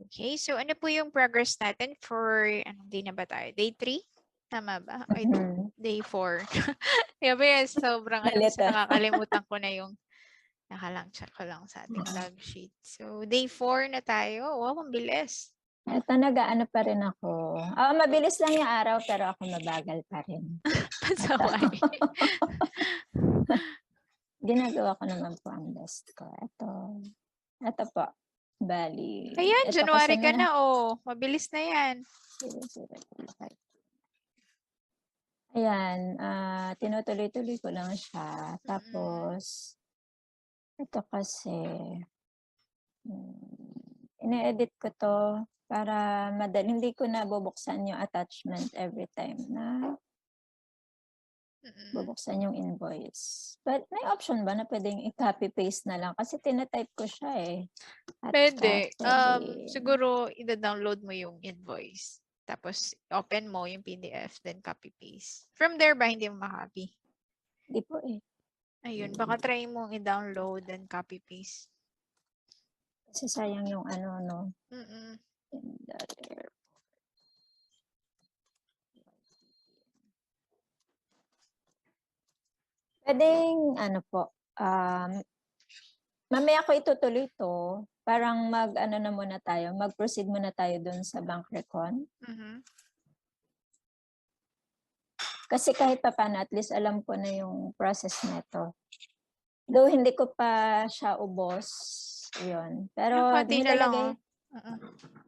Okay, so ano po yung progress natin for, anong day na ba tayo? Day 3? Tama ba? Ay, day 4. Kaya ba yan, sobrang Nalito. nakakalimutan ko na yung, check ko lang sa ating log sheet. So, day 4 na tayo. Wow, ang bilis. Ito, nag-aano pa rin ako. Mabilis lang yung araw, pero ako mabagal pa rin. Pasaway. Ginagawa ko naman po ang best ko. Ito po. Bali. Ayan, Ito January kasi ka na, oh. Mabilis na yan. Ayan, tinutuloy-tuloy ko lang siya. Tapos, ito kasi, ine-edit ko to para madali. Hindi ko na bubuksan yung attachment every time na bubuksan yung invoice. But may option ba na pwedeng i-copy-paste na lang? Kasi tinatype ko siya eh. At Pwede. pwede. Siguro, ida-download mo yung invoice. Tapos, open mo yung PDF, then copy-paste. From there ba, hindi mo makopy? Hindi po eh. Ayun, baka try mong i-download and copy-paste. Kasi sayang yung ano, no? Pwedeng, ano po, mamaya ko itutuloy to. Parang mag-ano na muna tayo, mag-proceed muna tayo dun sa bank recon. Kasi kahit pa paano, at least alam ko na yung process nito. Though hindi ko pa siya ubos, yun. Pero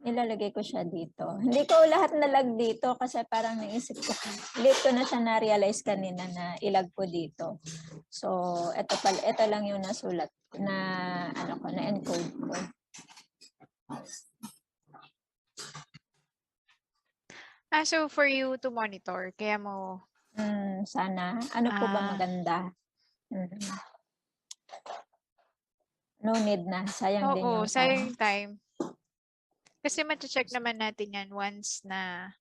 nilalagay ko siya dito. Hindi ko lahat nalag dito kasi parang naisip ko, late ko na siya na-realize kanina na ilag ko dito. So, ito lang yung nasulat na ano ko, na-encode ko. So for you to monitor, kaya mo... Sana. Ano po ba maganda? No need na. Sayang din yung time. sayang time. Kasi check naman natin yan once na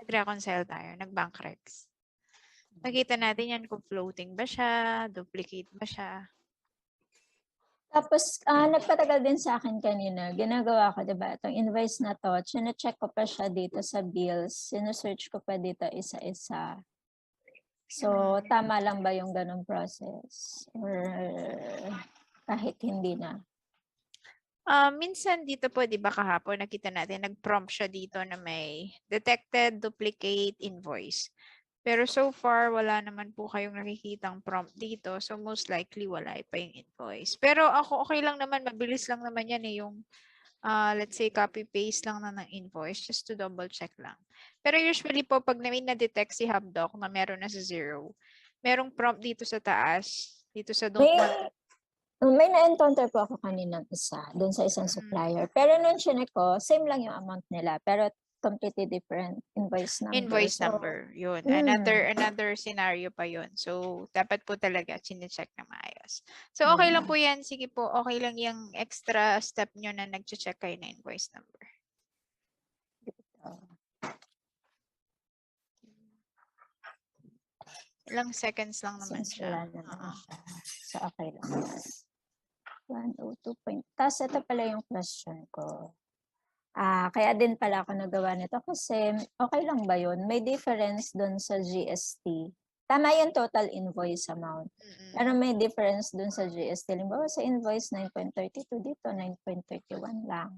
nag-reconcile tayo, nag-bank recs. Nakita natin yan kung floating ba siya, duplicate ba siya. Tapos, nagpatagal din sa akin kanina. Ginagawa ko, diba? Itong invoice na to, chine-check ko pa siya dito sa bills. Sinesearch ko pa dito isa-isa. So, tama lang ba yung ganong process? Or kahit hindi na? Minsan dito po, di ba kahapon, nakita natin, nag-prompt siya dito na may detected duplicate invoice. Pero so far, wala naman po kayong nakikitang prompt dito. So most likely, wala pa yung invoice. Pero ako, okay lang naman, mabilis lang naman yan eh, yung let's say copy-paste lang na ng invoice just to double check lang. Pero usually po, pag na-detect si Hubdoc na meron na sa 0, merong prompt dito sa taas, dito sa don't want. May na-encounter po ako kaninang isa, doon sa isang supplier. Pero nung chinek ko, same lang yung amount nila. Pero completely different invoice number. Invoice number. Yun. Another scenario pa yun. So, dapat po talaga chinecheck na maayos. So, okay lang po yan. Sige po, okay lang yung extra step nyo na nag-check kayo na invoice number. Ilang seconds lang naman siya. So, okay lang. 102. Tapos, ito pala yung question ko. Kaya din pala ako nagawa nito kasi okay lang ba yun? May difference dun sa GST. Tama yung total invoice amount. Pero may difference dun sa GST. Limbawa sa invoice 9.32 dito, 9.31 lang.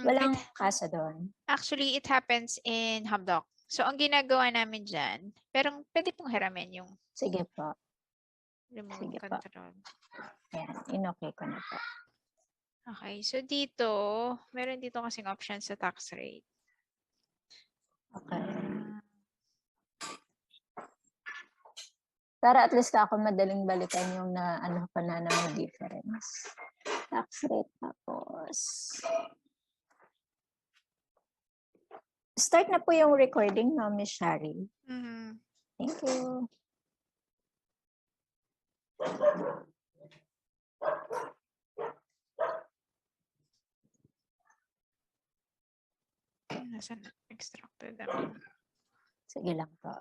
Walang kaso doon. Actually, it happens in Hubdoc. So, ang ginagawa namin dyan, pero pwede pong hiramin yung Sige po. remote Sige control. Yan, in-okay ko na po. Okay, so dito, meron dito kasing option sa tax rate. Okay. Para at least ako madaling balikan yung na ano pa na may difference. Tax rate tapos. Start na po yung recording, no, Miss Shari? Thank you. Nasaan extracted? Sige lang po.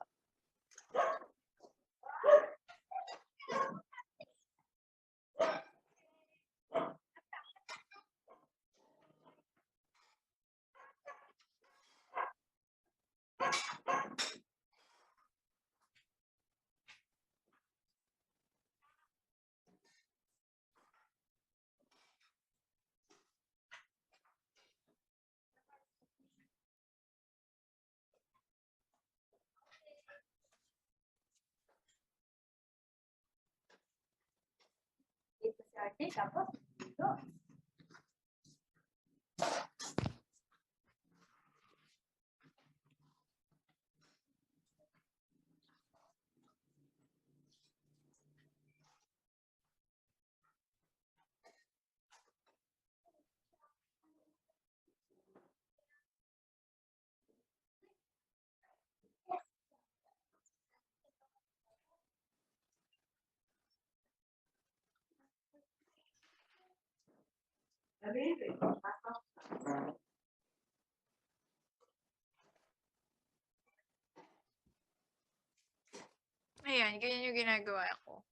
Ayan, ganyan yung ginagawa ko.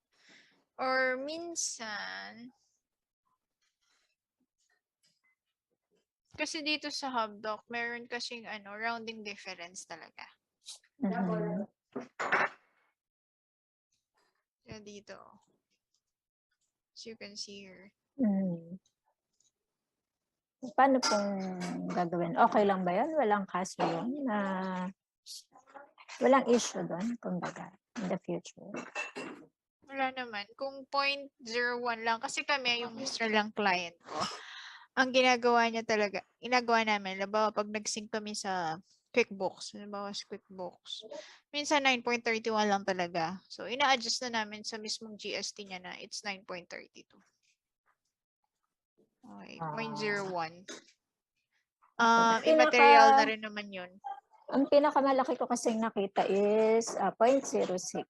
Or minsan, kasi dito sa HubDoc, meron kasing rounding difference talaga. Mhm. Kaya dito. So you can see here. Mm. Paano pong gagawin? Okay lang ba yun? Walang kaso yun? Walang issue doon, kumbaga, in the future? Wala naman. Kung 0.01 lang, kasi kami, yung Mr. lang client ko, ang ginagawa namin, halimbawa pag nag-sync kami sa QuickBooks, minsan 9.31 lang talaga. So, ina-adjust na namin sa mismong GST niya na it's 9.32. Okay, 0.01. Immaterial na rin naman yun. Ang pinakamalaki ko kasing nakita is 0.06.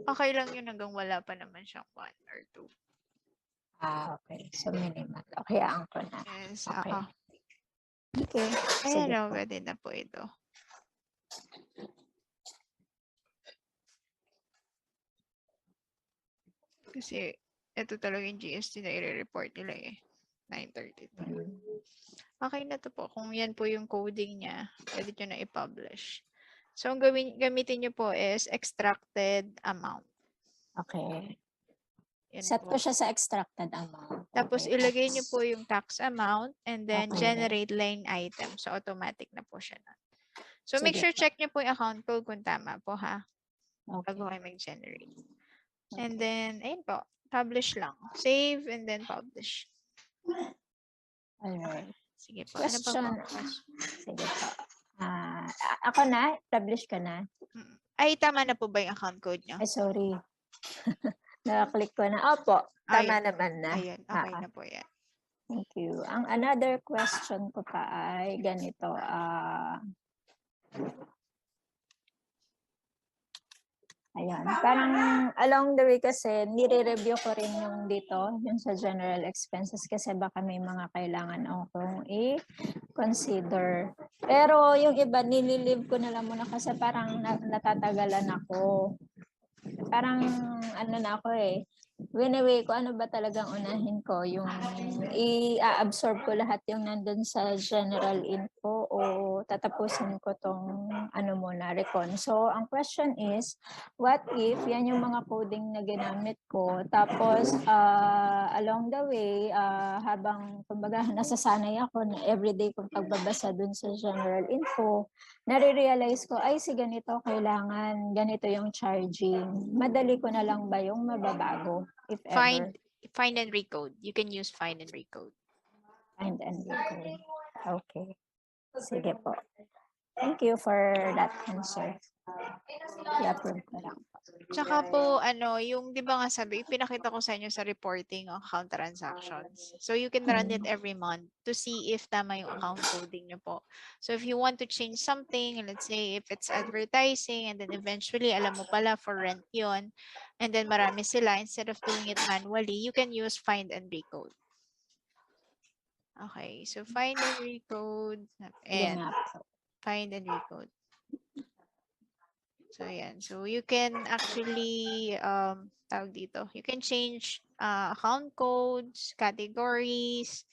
Okay lang yun hanggang wala pa naman siyang 1 or 2. Okay. So, minimal. Okay, ang ko na. Yes, Okay. oo. Okay. Ayan Sige o, po. pwede na po ito. Kasi ito talaga yung GST na i-report nila eh. 932. Okay na to po. Kung yan po yung coding niya, pwede nyo na i-publish. So, ang gamitin nyo po is extracted amount. Okay. Yan Set po. ko siya sa extracted amount. Tapos, Okay. ilagay nyo po yung tax amount and then Okay. generate line item. So, automatic na po siya na. So, make Sige sure check nyo po yung account code kung tama po ha. Okay. Bago kayo mag-generate. And then, ayun po. Publish lang. Save and then publish. Alright. Sige po. Ano pa Question. po? Sige po. Ako na? Publish ka na? Ay, tama na po ba yung account code nyo? Ay, sorry. Nakaklik ko na. Opo, tama naman na. Ayun, okay na po yan. Thank you. Ang another question ko pa ay ganito. Ayan. Parang along the way kasi, nire-review ko rin yung dito, yung sa general expenses kasi baka may mga kailangan akong i-consider. Pero yung iba, nililive ko na lang muna kasi parang natatagalan ako. Parang ano na ako eh. Winaway ko, ano ba talagang unahin ko? Yung i-absorb ko lahat yung nandun sa general info o tatapusin ko tong ano muna, recon. So, ang question is, what if yan yung mga coding na ginamit ko? Tapos, along the way, habang kumbaga nasasanay ako na everyday kong pagbabasa dun sa general info, nare-realize ko, ay si ganito kailangan, ganito yung charging. Madali ko na lang ba yung mababago, if ever? Find and recode. You can use find and recode. Find and recode. Okay. Sige po. Thank you for that answer. I-approve ko lang. Tsaka po, yung, di ba nga sabi, pinakita ko sa inyo sa reporting ng account transactions. So, you can run it every month to see if tama yung account coding nyo po. So, if you want to change something, let's say, if it's advertising, and then eventually, alam mo pala, for rent yun, and then marami sila, instead of doing it manually, you can use find and recode. Okay, so find and recode, and find and recode. So, yan. So, you can actually, tawag dito, you can change account codes, categories,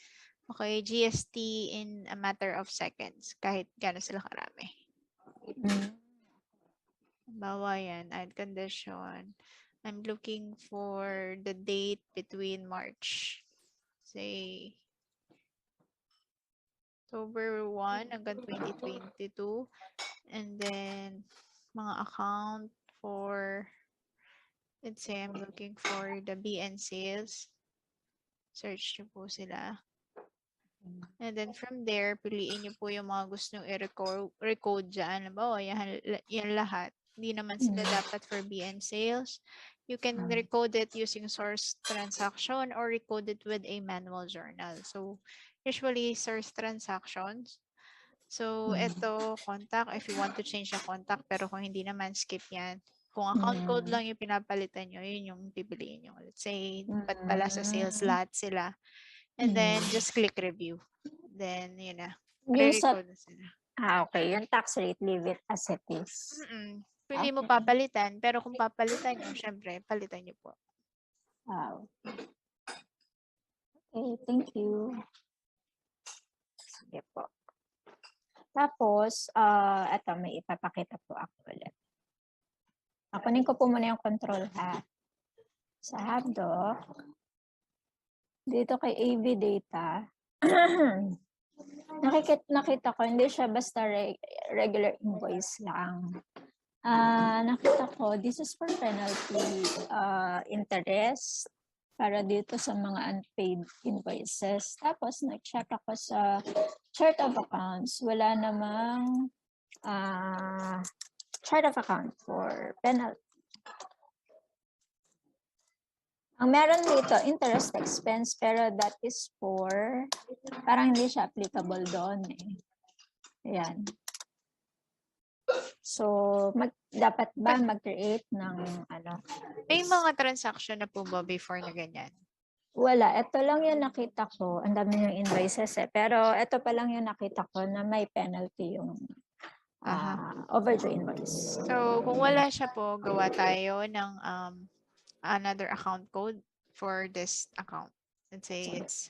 okay, GST in a matter of seconds, kahit gano'n sila karami. Bawa yan, add condition. I'm looking for the date between March, say, October 1 hanggang 2022. And then, mga account for, let's say I'm looking for the BN sales. Search nyo po sila. And then from there, piliin nyo po yung mga gusto nyo i-recode dyan. Halimbawa, yan lahat. Hindi naman sila dapat for BN sales. You can recode it using source transaction or recode it with a manual journal. So, usually source transactions. So, ito, contact, if you want to change the contact, pero kung hindi naman, skip yan. Kung account code lang yung pinapalitan nyo, yun yung pipiliin nyo. Let's say, dapat pala sa sales lahat sila. And then, just click review. Then, yun na. Yung sa, Re-record na sila. okay. Yung tax rate, leave it as it is. Pwede mo papalitan, pero kung papalitan nyo, syempre, palitan nyo po. Wow. Okay, thank you. Sige po. Tapos, ito, may ipapakita po ako ulit. Kunin ko po muna yung control ha. Sa Habdoc, dito kay AV Data, nakita ko, hindi siya basta regular invoice lang. Nakita ko, this is for penalty interest para dito sa mga unpaid invoices. Tapos, nag-check ako sa chart of accounts. Wala namang chart of account for penalty. Ang meron dito, interest expense, pero that is for, parang hindi siya applicable doon eh. Ayan. So, dapat ba mag-create ng ano? May mga transaction na po ba before na ganyan? Wala. Ito lang yung nakita ko. Ang dami yung invoices eh. Pero ito pa lang yung nakita ko na may penalty yung overdue invoice. So, kung wala siya po, gawa tayo ng another account code for this account. Let's say it's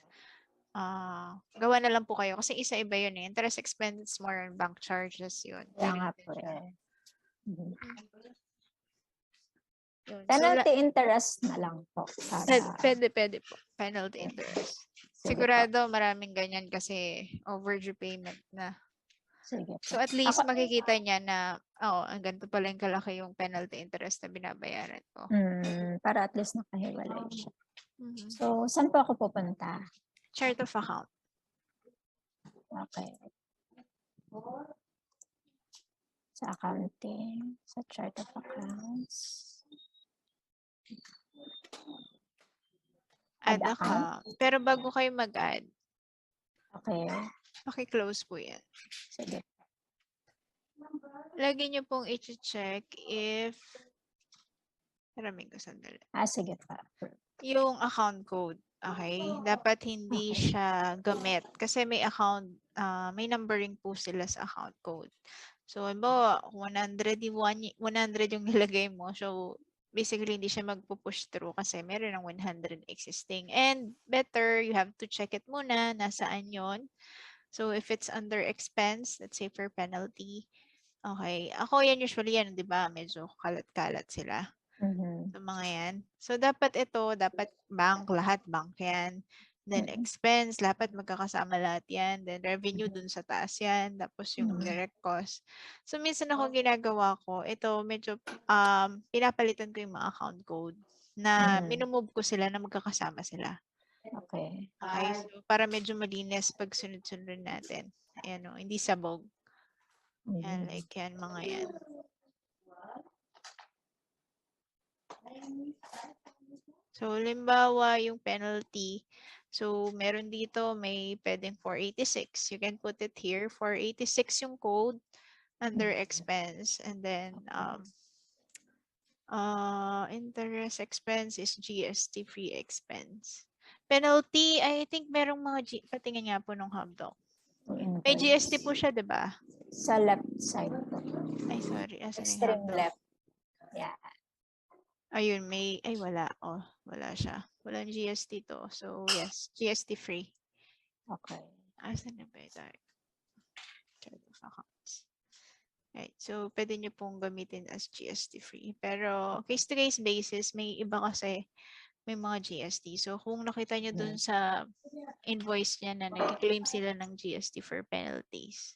gawa na lang po kayo kasi isa-iba yun eh. Interest expense more on bank charges yun. Kaya nga po eh. Yun. Penalty interest na lang po. Pwede po. Penalty interest. Sigurado maraming ganyan kasi overdue payment na. Sige po. So at least makikita niya na, ang ganito pala yung kalaki yung penalty interest na binabayaran ko. Para at least nakahiwalay siya. So, saan po ako pupunta? Chart of account. Okay. Sa accounting, sa chart of accounts. Add account. Pero bago kayo mag-add, okay. Paki-close po yan. Sige. Lagi niyo pong i-check if maraming ko sandali. Sige pa. Yung account code. Okay? Dapat hindi siya gamit. Kasi may account, may numbering po sila sa account code. So, halimbawa, 100 yung nilagay mo. So, basically, hindi siya magpo-push through kasi meron ng 100 existing. And better, you have to check it muna. Nasaan yon. So, if it's under expense, let's say for penalty, okay. Ako yan, usually yan, di ba? Medyo kalat-kalat sila. So, mga yan. So, dapat bank, lahat bank yan. Then, expense, dapat magkakasama lahat yan. Then, revenue dun sa taas yan. Tapos, yung direct cost. So, minsan ako ginagawa ko, ito, medyo, pinapalitan ko yung mga account code na minumove ko sila na magkakasama sila. Okay. Okay, so para medyo malinis pag sunod-sunod natin. Ayan o, hindi sabog. Yan, like yan, mga yan. So, limbawa, yung penalty. So, meron dito, may pwedeng 486. You can put it here. 486 yung code under expense. And then, interest expense is GST-free expense. Penalty, I think merong mga patingin nga po nung Habdoc. May GST po siya, di ba? Sa left side po. Ay, sorry. Extreme left. Yeah. Ayun, wala. Wala siya. Walang GST to. So, yes, GST free. Okay. Asan na ba ito? Chart of accounts. Right. So, pwede nyo pong gamitin as GST free. Pero, case-to-case basis, may iba kasi may mga GST. So, kung nakita nyo dun sa invoice niya na nag-claim sila ng GST for penalties.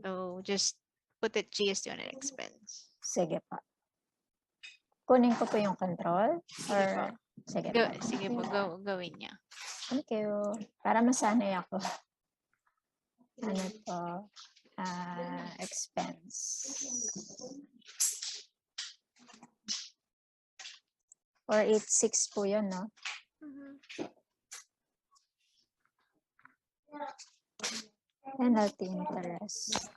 So, just put it GST on an expense. Sige pa. Kunin ko po yung control? Or... Sige po. Sige po, gawin niya. Thank you. Para masanay ako. Ano to? Expense. 486 po yun, no? Penalty interest.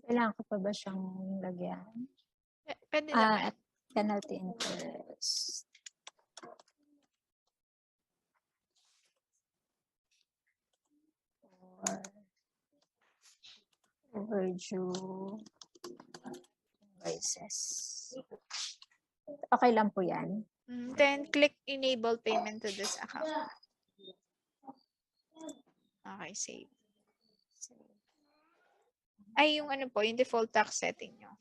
Kailangan ko pa ba siyang lagyan? Pwede naman. Penalty interest. Overdue invoices. Okay lang po yan. Then click enable payment to this account. Okay, save. Ay, yung ano po, yung default tax setting nyo.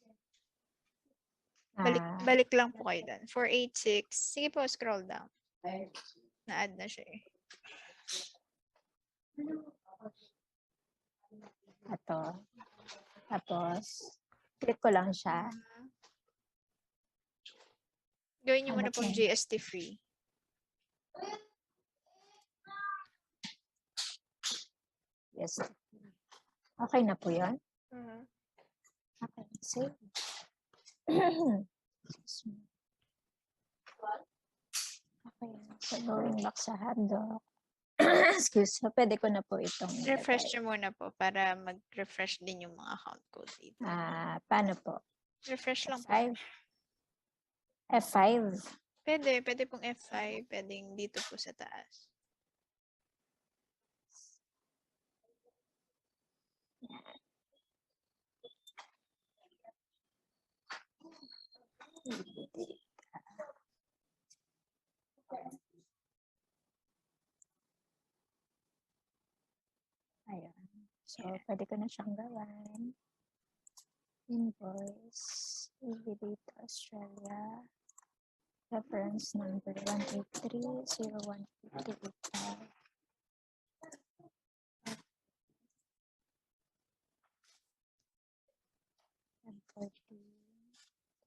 Balik lang po kayo doon. 486. Sige po, scroll down. Na-add na siya eh. Ito. Tapos, click ko lang siya. Gawin nyo muna pong GST free. Yes. Okay na po yan? Okay. Save. Okay. So, going back sa hotdog. Excuse me. Pwede ko na po itong Refresh nyo muna po para mag-refresh din yung mga account code dito. Paano po? Refresh lang po. F5. Pwede pong F5. Pwedeng dito po sa taas. Ayan. So, pwede ko na siyang gawin. Invoice. Data Australia. Reference number 183-0155.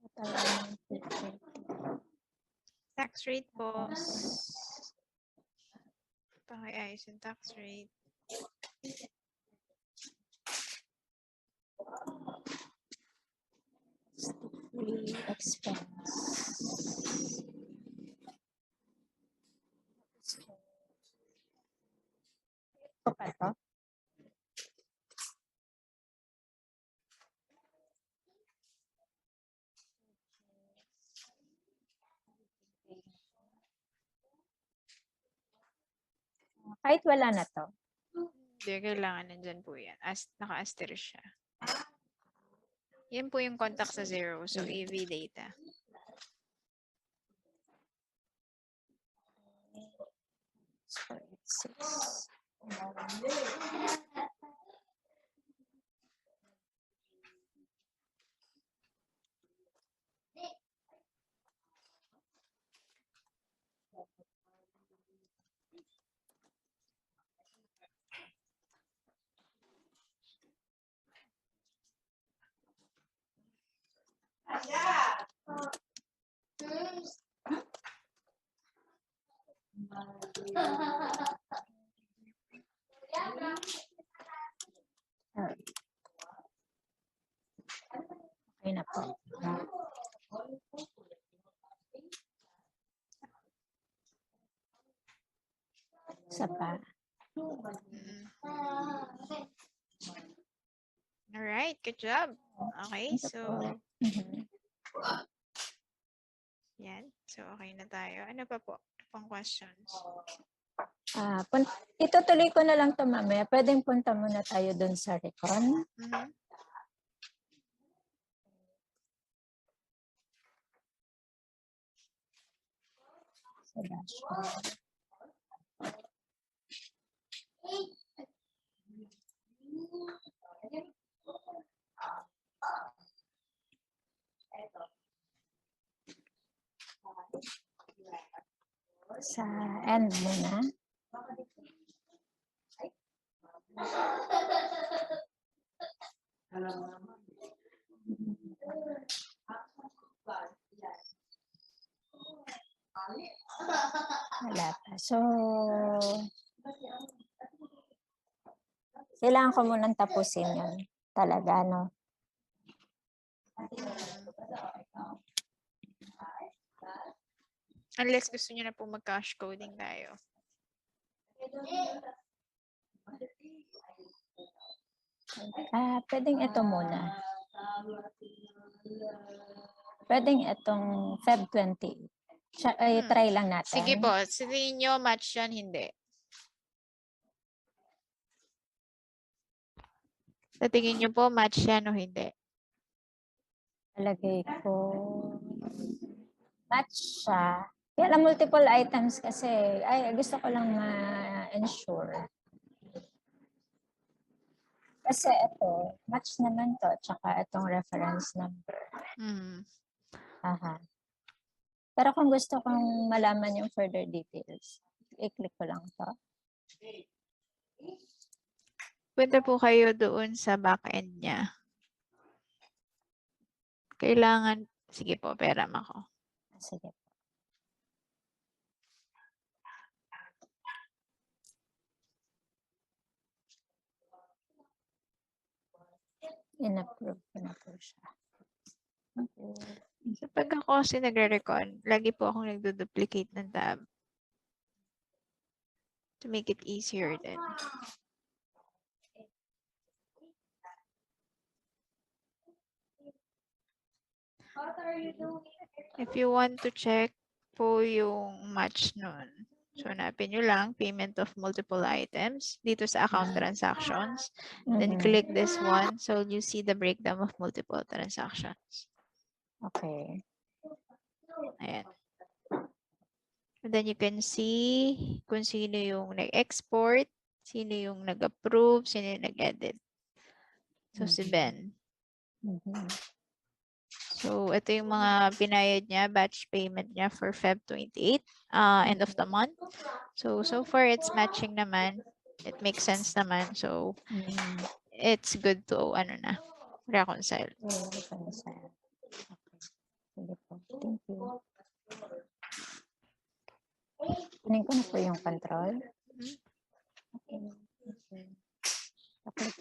Total 150. Tax rate po. Pakiayos yung tax rate. Expense. Ito pa to? Kahit wala na to. Hindi, kailangan nandyan po yan. Naka-asterisk siya. Yan po yung contact sa zero. So, AV data. Okay na po. Isa pa. Alright, good job. Okay, so yan. So, okay na tayo. Ano pa po? Pang questions? Itutuloy ko na lang ito mamaya. Pwedeng punta muna tayo dun sa Recon. Sa dashboard. Sa end muna. Wala pa. So, kailangan ko munang tapusin yun. Talaga, no? Unless gusto niyo na po mag-cash coding tayo. Pwedeng ito muna. Pwedeng itong Feb 20. Try lang natin. Sige po. Sa tingin nyo, match yan, hindi. Sa tingin nyo po, match yan o hindi? Talagay ko. Match siya. Kaya lang multiple items kasi. Ay, gusto ko lang ma-ensure. Kasi ito, match naman to. Tsaka itong reference number. Aha. Pero kung gusto kong malaman yung further details, i-click ko lang to. Punta po kayo doon sa back-end niya. Kailangan, sige po, peram ako. Sige. In-approve ko na po siya. So, pag ako kasi nagre-recon, lagi po akong nagdo-duplicate ng tab. To make it easier then. If you want to check po yung match nun, so hanapin nyo lang payment of multiple items dito sa account transactions. Then click this one so you see the breakdown of multiple transactions. Okay. Ayan. And then you can see kung sino yung nag-export, sino yung nag-approve, sino yung nag-edit. So si Ben. So ito yung mga pinayad niya, batch payment niya for Feb 28, end of the month. So far it's matching naman. It makes sense naman. So it's good to reconcile. Reconcile. Okay. Sige po. Thank you. Kunin ko na po yung control. Okay. Okay.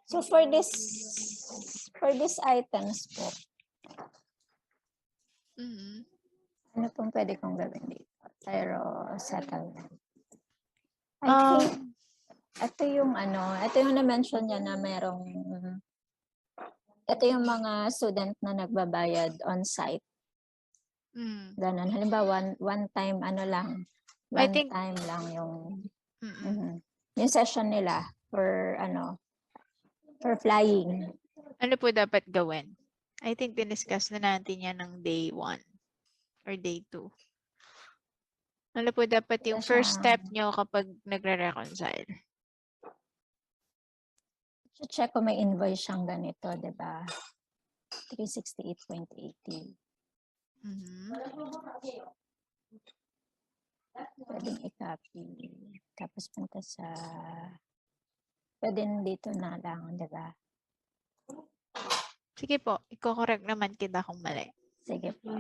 So for this items po, ano pong pwede kong gawin dito? Zero settlement. I think ito yung na-mention niya na merong ito yung mga student na nagbabayad on-site. Ganun. Halimbawa, one time lang yung session nila for for flying. Ano po dapat gawin? I think diniscuss na natin yan ng day 1 or day 2. Ano po dapat yung first step nyo kapag nagre-reconcile? Check ko may invoice siyang ganito, diba? 368.80. Pwedeng i-copy. Tapos punta sa pwedeng dito na lang, diba? Sige po, i-correct naman kita kung mali. Sige po.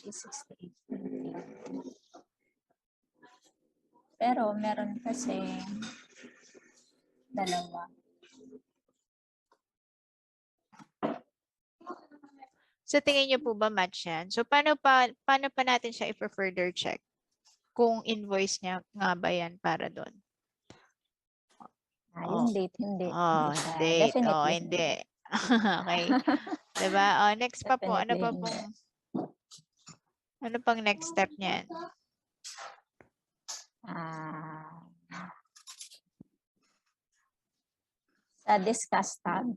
368. Pero meron kasi dalawa. So tingin niyo po ba match yan? So paano pa natin siya i-further check? Kung invoice niya nga ba yan para doon? Yung date, hindi. Date. Definitely. Hindi. Okay. Diba? Next pa po. Ano pang next step niyan? Sa discuss tab.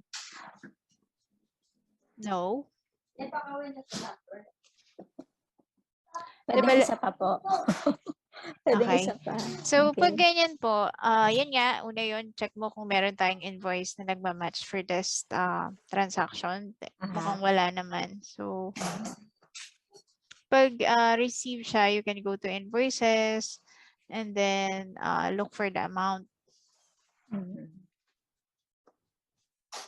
No. Pwede isa pa po. Pwede isa pa. So, pag ganyan po, yun nga, una yun, check mo kung meron tayong invoice na nagmamatch for this transaction. Mukhang wala naman. So, pag receive siya, you can go to invoices, and then look for the amount.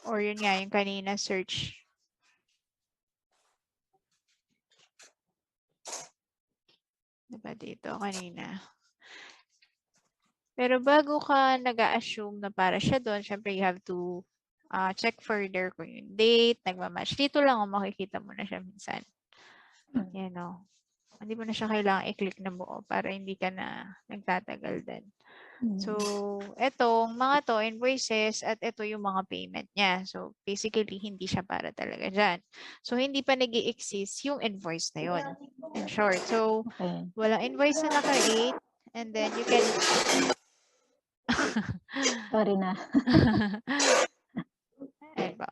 Or yun nga, yung kanina search. Diba dito kanina? Pero bago ka nag-a-assume na para siya doon, syempre you have to check further kung yung date, nagmamatch. Dito lang makikita mo na siya minsan. Yan o. Hindi mo na siya kailangan i-click na buo para hindi ka na nagtatagal din. So, etong mga to, invoices, at ito yung mga payment niya. So, basically, hindi siya para talaga dyan. So, hindi pa nag-i-exist yung invoice na yun. In short. So, walang invoice na naka-8. And then, you can... Sorry na. Ayun ba?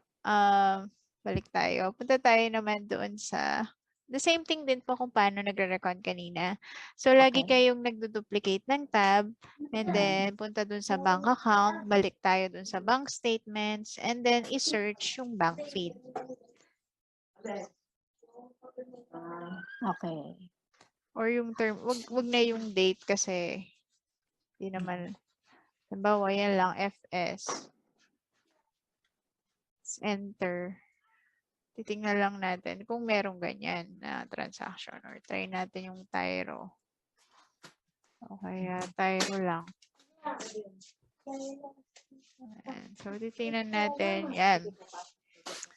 Balik tayo. Punta tayo naman doon sa... The same thing din po kung paano nagre-recon kanina. So, lagi kayong nagduduplicate ng tab. And then, punta dun sa bank account. Balik tayo dun sa bank statements. And then, i-search yung bank feed. Okay. Or yung term. Wag na yung date kasi hindi naman. Halimbawa, yan lang. FS. Enter. Titingnan lang natin kung merong ganyan na transaction or try natin yung Tyro. Okay, Tyro lang. Ayan. So, titingnan natin. Yan.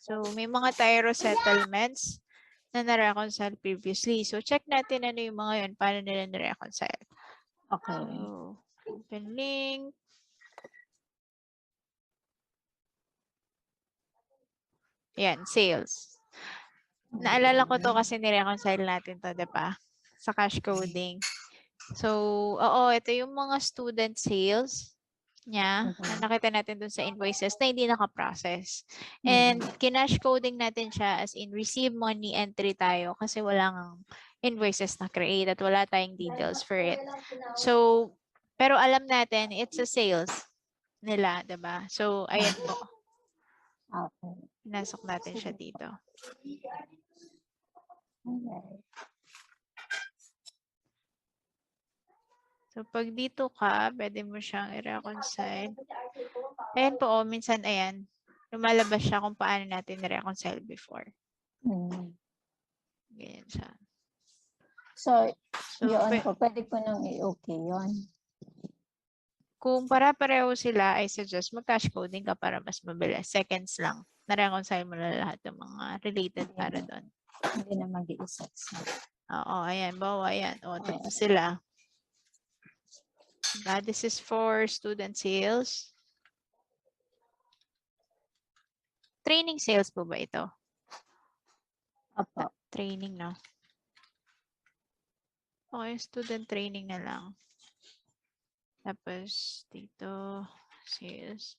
So, may mga Tyro settlements na na-reconcile previously. So, check natin ano yung mga yun. Paano nila na-reconcile. Okay. So, open link. Yan, sales. Naalala ko to kasi nireconcile natin to, diba? Sa cash coding. So, oo, ito yung mga student sales niya na nakita natin dun sa invoices na hindi nakaprocess. And kinash coding natin siya as in receive money entry tayo kasi walang invoices na create at wala tayong details for it. So, pero alam natin, it's a sales nila, diba? So, ayan po. Okay. Pinasok natin siya dito. So, pag dito ka, pwede mo siyang i-reconcile. Ayan po, minsan, ayan, lumalabas siya kung paano natin i-reconcile before. Ganyan siya. So yun po, pwede po nang i-okay yun. Kung para-pareho sila, I suggest mag-cash coding ka para mas mabilis. Seconds lang. Na-reconcile mo na lahat ng mga related para doon. Hindi na mag-i-isa. Oo, ayan. Bawa, ayan. O, tatlo sila. This is for student sales. Training sales po ba ito? Opo. Training, no? Okay, student training na lang. Tapos, dito, sales.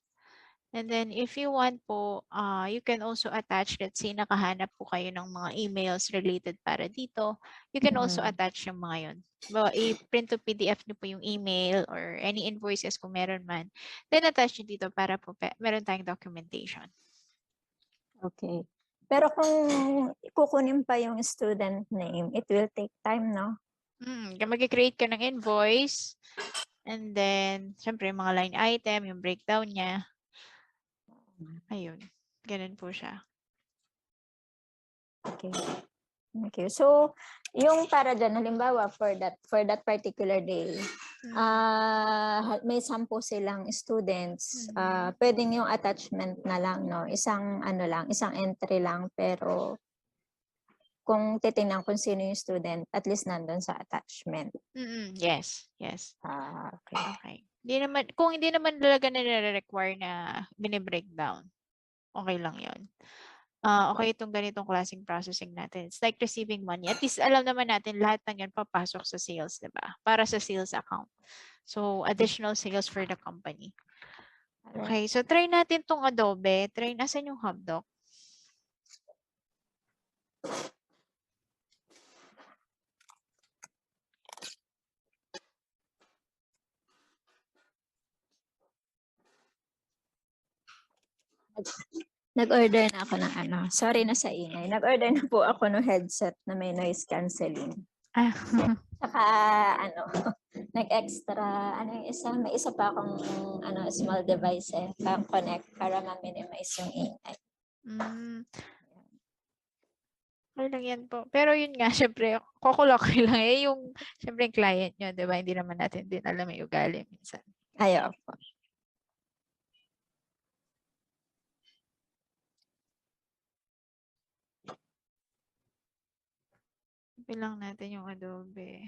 And then, if you want po, you can also attach, let's say, nakahanap po kayo ng mga emails related para dito. You can also attach yung mga yun. I-print to PDF nyo po yung email or any invoices kung meron man. Then, attach nyo dito para po meron tayong documentation. Okay. Pero kung kukunin pa yung student name, it will take time, no? Mag-create ka ng invoice. And then, syempre, mga line item, yung breakdown niya. Ayun. Ganun po siya. Okay. Okay. So, yung para dyan, halimbawa, for that particular day, may 10 silang students, pwedeng yung attachment na lang, no? Isang entry lang, pero kung titingnan kung sino yung student, at least nandun sa attachment. Yes. Yes. Okay. Okay. Kung hindi naman talaga nire-require na bine-breakdown, okay lang yun. Okay itong ganitong klaseng processing natin. It's like receiving money. At least alam naman natin lahat ng yan papasok sa sales, diba? Para sa sales account. So, additional sales for the company. Okay, so try natin tong Adobe. Asan yung Hubdoc? Nag-order na ako ng sorry na sa ingay. Nag-order na po ako ng headset na may noise cancelling. Ah, Saka, ano, nag-extra, ano yung isa, may isa pa akong, small device pang connect para ma-minimize yung ingay. mm, okay lang yan po. Pero yun nga, syempre, kukulokoy lang yung, syempre, yung client nyo, di ba? Hindi naman natin din alam yung ugali minsan. Ayaw po. Bilang natin yung Adobe.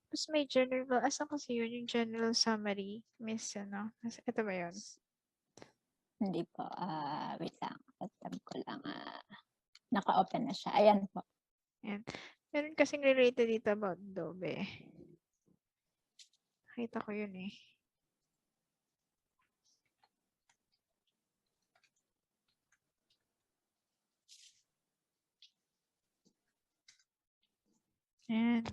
Tapos may general, asan kasi yun yung general summary? Miss, ano? Ito ba yun? Hindi po, wait lang. Alam ko lang, naka-open na siya. Ayan po. Ayan. Meron kasing related dito about Adobe. Nakita ko yun eh. Ayan.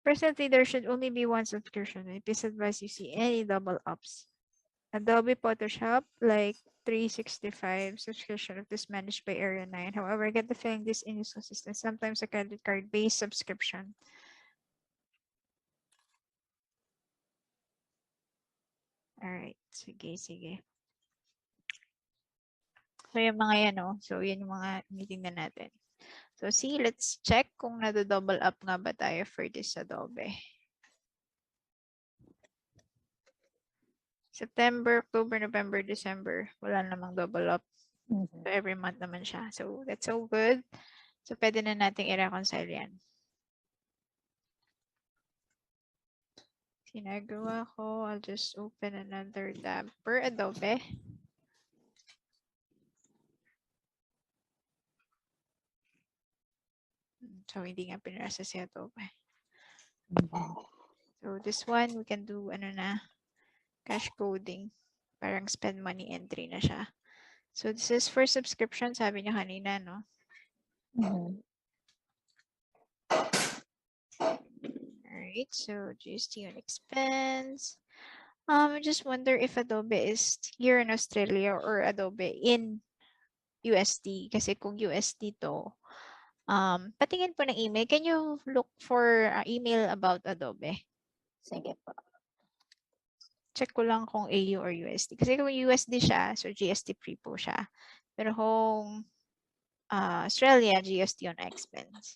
Presently, there should only be one subscription. It is advised you see any double ups. Adobe Photoshop, like 365 subscription of this managed by Area 9. However, I get the feeling this is inconsistent. Sometimes a credit card based subscription. Alright, sige, sige. So, yung mga yan, oh. So, yun yung mga meeting na natin. So, see, let's check kung nado-double up nga ba tayo for this Adobe. September, October, November, December. Wala namang double up. So, every month naman siya. So, that's so good. So, pwede na nating i-reconcile yan. Ginagawa ko, I'll just open another tab per Adobe. So, hindi nga pinrasa si Adobe. So, this one, we can do, cash coding. Parang spend money entry na siya. So, this is for subscription, sabi niya kanina, no? Alright, so GST on expense. I just wonder if Adobe is here in Australia or Adobe in USD. Kasi kung USD to, patingin po ng email. Can you look for email about Adobe? Sige po. Check ko lang kung AU or USD. Kasi kung USD siya, so GST free po siya. Pero kung Australia, GST on expense.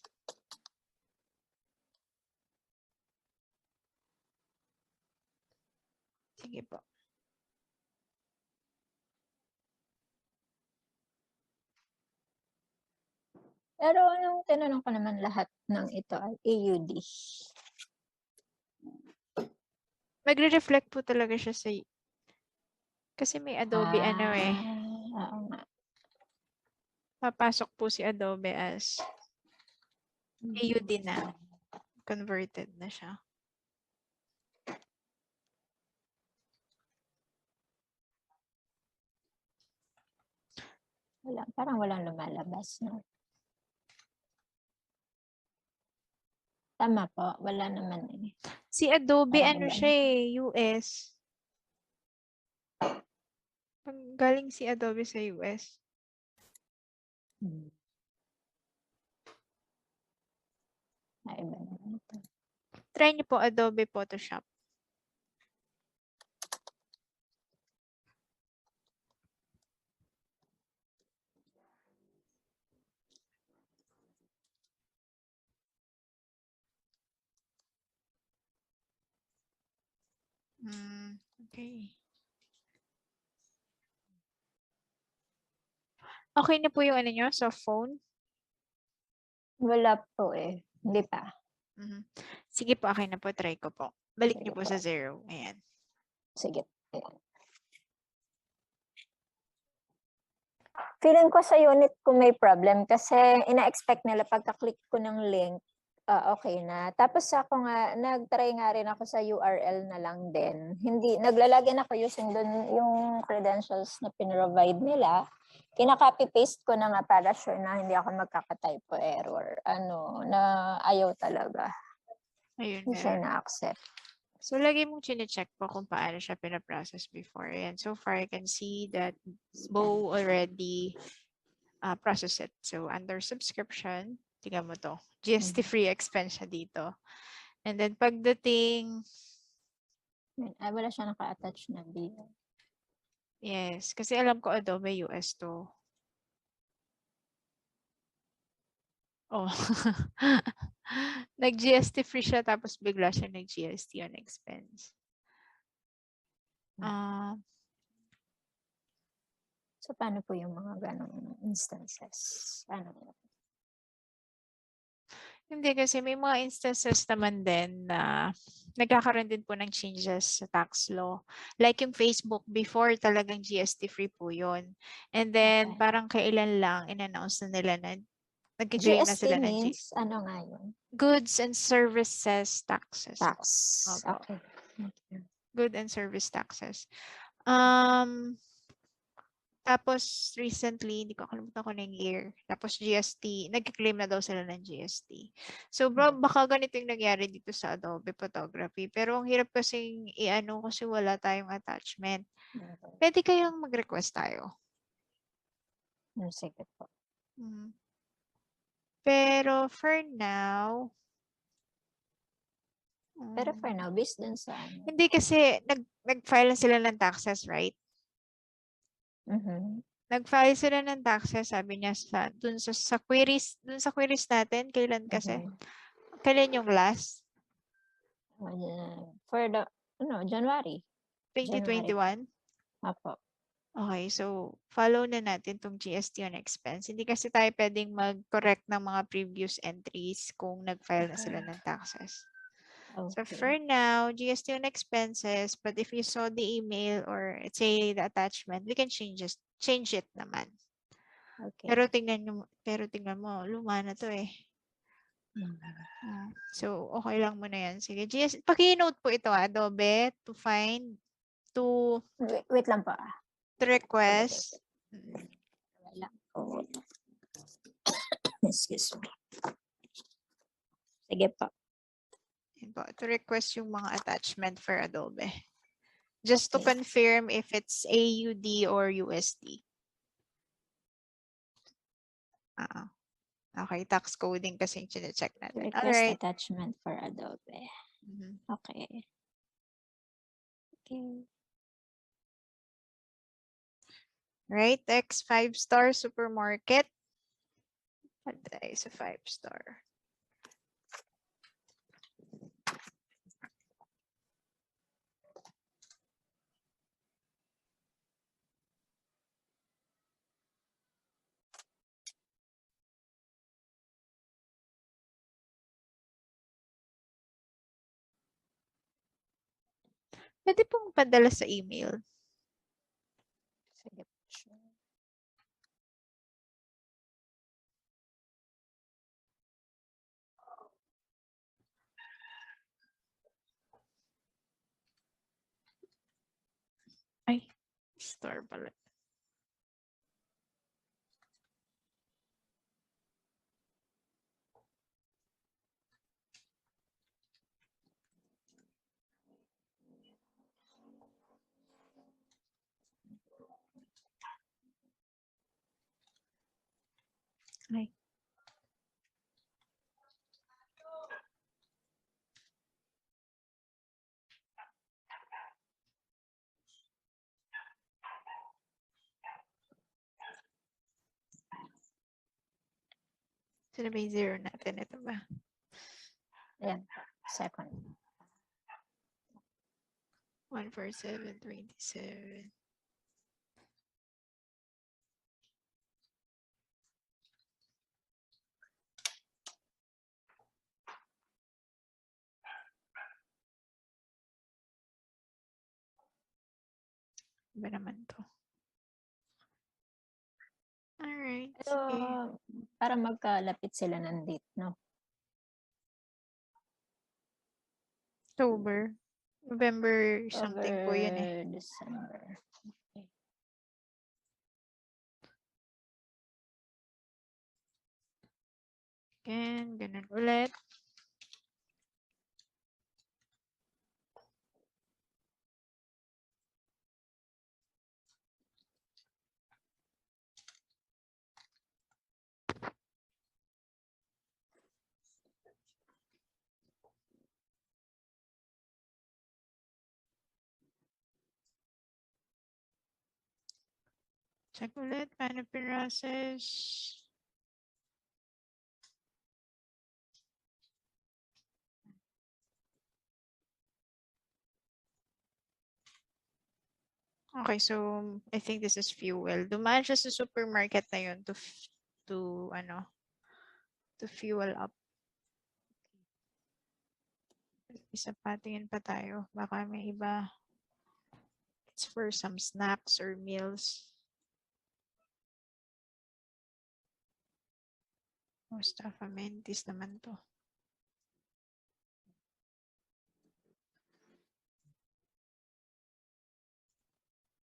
Sige po. Pero nung tinanong ko naman lahat ng ito ay AUD. Magre-reflect po talaga siya sa... Kasi may Adobe Oo nga. Papasok po si Adobe as AUD na. Converted na siya. Parang walang lumalabas, no? Tama po, wala naman eh. Si Adobe, Parang siya US. Pag galing si Adobe sa US. Iba naman ito. Try niyo po Adobe Photoshop. Okay. Okay na po yung nyo sa phone? Wala po eh. Hindi pa. Sige po, okay na po. Try ko po. Balik Sige niyo po po. sa 0. Ayan. Sige. Ayan. Feeling ko sa unit ko may problem kasi ina-expect nila pagka-click ko ng link, okay na. Tapos ako nga, nag-try nga rin ako sa URL na lang din. Hindi, naglalagyan ako using dun yung credentials na pinrovide nila. Kina-copy-paste ko na nga para sure na hindi ako magkaka-typo error. Na ayaw talaga. Ayun, Hindi siya na-accept. So, lagi mong chine-check po kung paano siya pinaprocess before. And so far, I can see that Bo already process it. So under subscription, tingnan mo to. GST free expense siya dito. And then pagdating, Ay, wala siya naka-attach na bill. yes, kasi alam ko Adobe US to. Oh. Nag-GST free siya tapos bigla siya nag-GST on expense. So, paano po yung mga ganong instances? Paano? Hindi kasi may mga instances naman din na nagkakaroon din po ng changes sa tax law. Like yung Facebook, before talagang GST free po yun. And then Okay. parang kailan lang in-announce na nila na nag-claim na GST sila ng means, ano nga yun? Goods and Services Taxes. Tax. Opo. Okay. Good and Service Taxes. Tapos recently, hindi ko nakalimutan ko na yung year. Tapos GST, nag-claim na daw sila ng GST. So bro, baka ganito yung nangyari dito sa Adobe Photography. Pero ang hirap kasing i-ano kasi wala tayong attachment. Pwede kayang mag-request tayo. Sige po. Pero for now, Pero for now, based dun sa ano? hindi kasi nag-file na sila ng taxes, right? Nag-file sila ng taxes, sabi niya dun sa queries natin, kailan kasi? Kailan yung last? For the, January. 2021? Apo. Okay, so follow na natin tong GST on expense. Hindi kasi tayo pwedeng mag-correct ng mga previous entries kung nag-file na sila ng taxes. Okay. So for now, GST on expenses, but if you saw the email or let's say the attachment, we can change it naman. Okay. Pero tingnan mo, luma na to eh. So okay lang muna yan. Sige, paki-note po ito Adobe to find Wait lang po. to request. Wala po. Excuse me. Sige po. To request yung mga attachment for Adobe. Just to confirm if it's AUD or USD. Okay, tax coding kasi yung check natin. Request attachment for Adobe. Okay. Right, X 5-star supermarket. That is a 5-star. Pwede pong padala sa email. Sige po. Ay, star pala. Ay. Sino ba yung zero natin? Ito ba? Ayan. Second. 14727. Iba naman to. Alright. Pero, para magkalapit sila ng date, no? October. November something po yun eh. December. Okay. Again, ganun ulit. Check ulit, paano process? Okay, so I think this is fuel. Dumaan siya sa supermarket na yun to ano, to fuel up. Isa pa, tingin pa tayo. Baka may iba. It's for some snacks or meals. Mustafa Mentis naman to.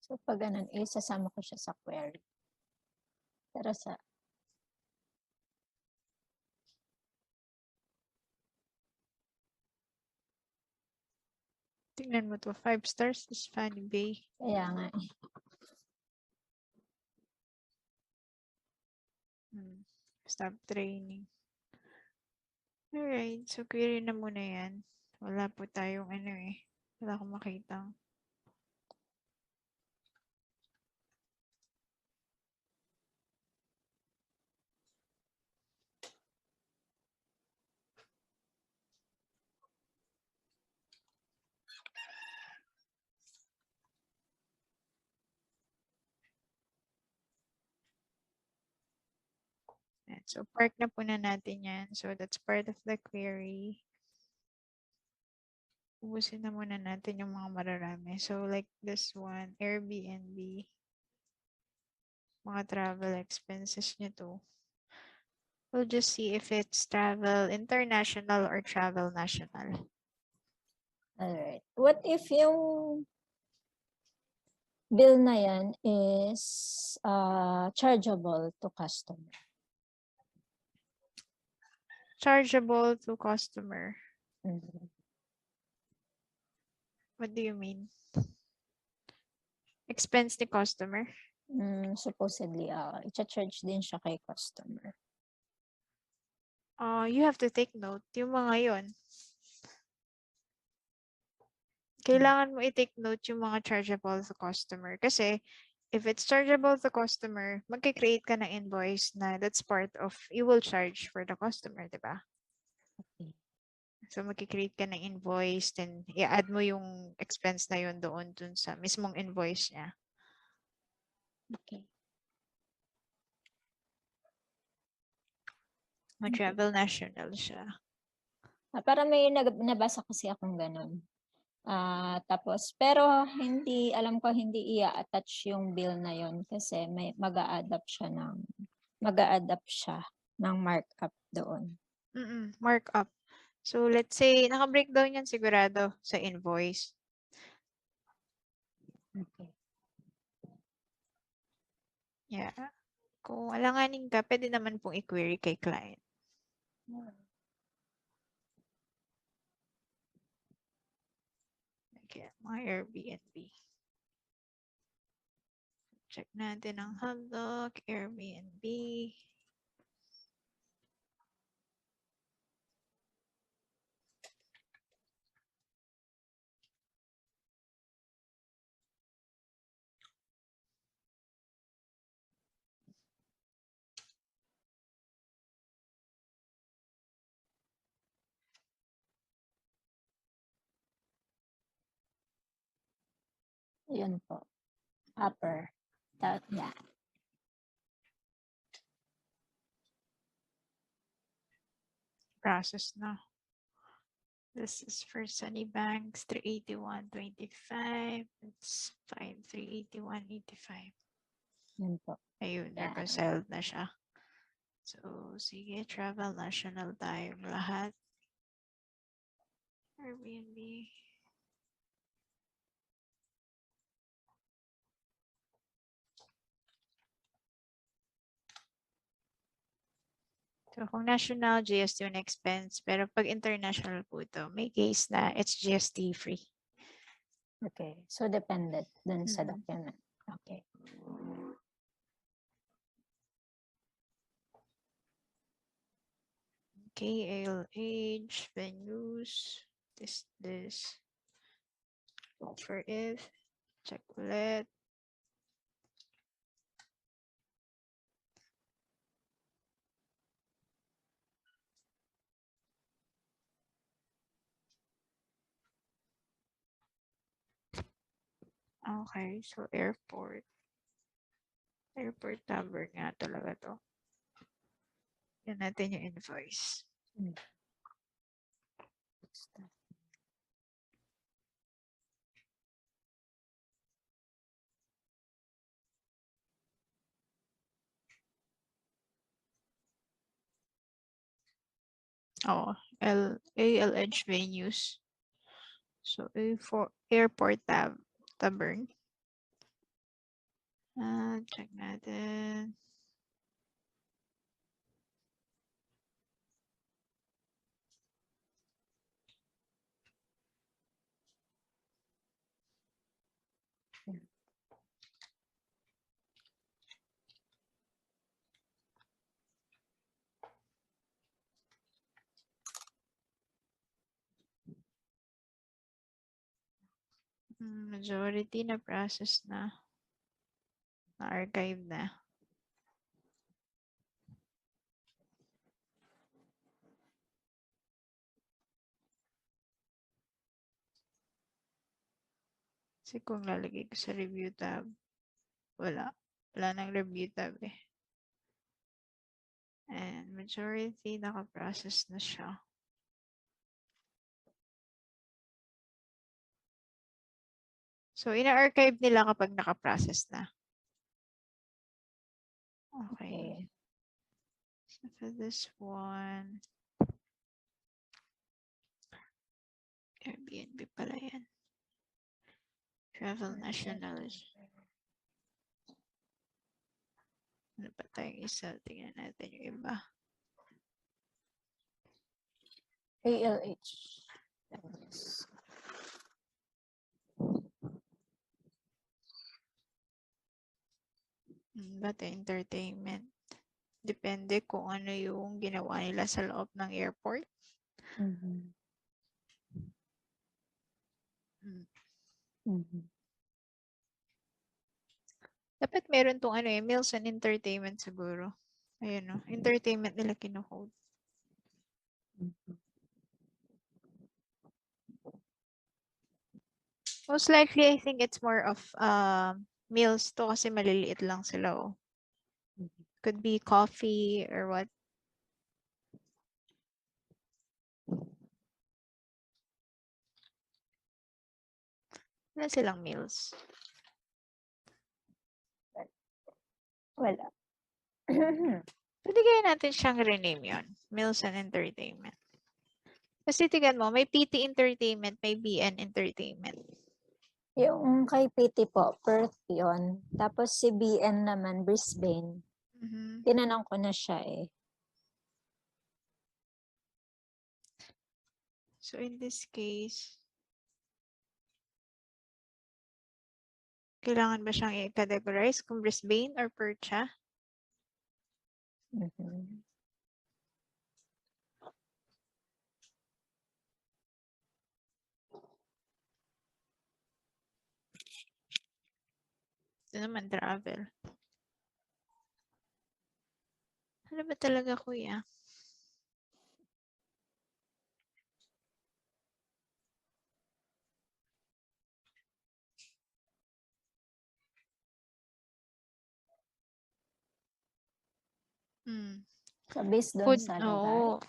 So pag ganun, isasama ko siya sa query. Pero sa Tingnan mo to. 5 stars is Fanny Bay. kaya nga eh. Stop training. Alright, so query na muna yan. Wala po tayong ano eh. Wala akong makita. Yan. So park na po na natin yan. So that's part of the query. Ubusin na muna natin yung mga mararami. So like this one, Airbnb. Mga travel expenses nyo to. We'll just see if it's travel international or travel national. Alright. What if yung bill na yan is chargeable to customer? Chargeable to customer. Mhm. What do you mean? Expense ni customer? Supposedly, i-charge din siya kay customer. You have to take note. Yung mga yon. Kailangan mo i-take note yung mga chargeable to customer. Kasi, if it's chargeable to customer, magkikreate ka ng invoice na that's part of, you will charge for the customer, di ba? Okay. So, magkikreate ka ng invoice, then i-add mo yung expense na yun doon sa mismong invoice niya. Okay. Mag-travel national siya. Para may nabasa kasi akong ganun. Tapos, pero hindi, alam ko hindi i-attach yung bill na yon kasi may mag-a-adapt siya ng markup doon. Markup. So, let's say, naka-breakdown yan sigurado sa invoice. Okay. Yeah. Kung alanganin ka, pwede naman pong i-query kay client. Okay, mga Airbnb. Check natin ang Hubdoc, Airbnb. Yun po. Upper. Yeah. Process na. This is for Sunny Banks, 381.25. It's fine, 381.85. Yun po. Ayun, Yeah. reconciled na siya. So, sige, travel national tayong lahat. Airbnb. So, kung national, GST on expense. Pero pag international po ito, may case na it's GST free. Okay. So, dependent dun sa document. Okay. KLH, venues, this. For if, check ulit. Okay, so airport. Airport number nga talaga to. Yan natin yung invoice. Oh, ALH venues. So A for airport tavern. Check natin. Majority na process na. Na-archive na. Kasi kung lalagay ko sa review tab, wala. Wala nang review tab eh. And majority naka-process na siya. So, ina-archive nila kapag naka-process na. Okay. So, for this one, Airbnb pala yan. Travel nationality. Ano pa tayong isa? Tingnan natin yung iba. ALH. Bata entertainment. Depende kung ano yung ginawa nila sa loob ng airport. Dapat meron tong ano eh, meals and entertainment siguro. Ayun o, entertainment nila kinuhold. Most likely, I think it's more of meals to kasi maliliit lang sila oh. Could be coffee or what. Wala silang meals. Wala. Pwede kaya natin siyang rename yun. Meals and entertainment. Kasi tignan mo, may PT entertainment, may BN entertainment. Yung kay PT po, Perth yun. Tapos si BN naman, Brisbane. Tinanong ko na siya eh. So in this case, kailangan ba siyang i-categorize kung Brisbane or Perth siya? Ito naman travel. Ano ba talaga kuya? So based doon Food, sa lugar. oo.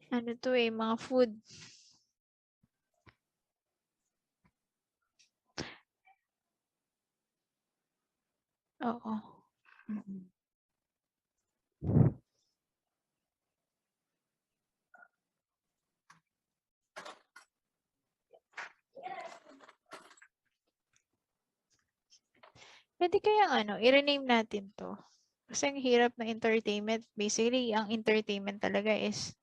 Ano to eh, mga food. Oo. Pwede kaya ano, i-rename natin to. Kasi ang hirap na entertainment. Basically, ang entertainment talaga is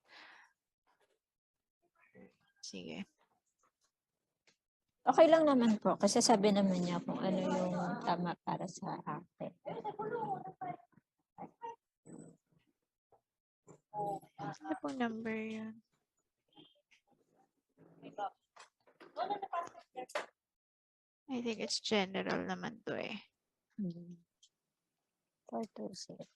sige. Okay lang naman po. Kasi sabi naman niya kung ano yung tama para sa akin. Ano pong number yun? I think it's general naman to eh. 420.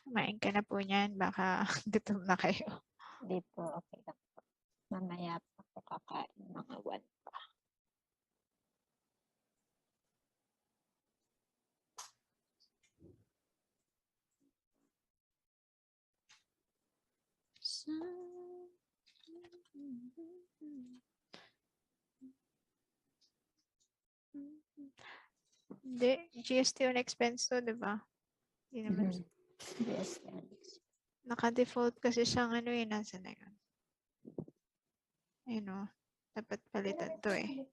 Kumain ka na po niyan. Baka gutom na kayo. Hindi po, okay lang po. Mamaya pa ako kakain mga 1 pa. Hindi. GST on expense to, di ba? Hindi naman. Yes, yes. Naka-default kasi siyang ano eh. Nasa na yun? Ayun o. Dapat palitan to eh.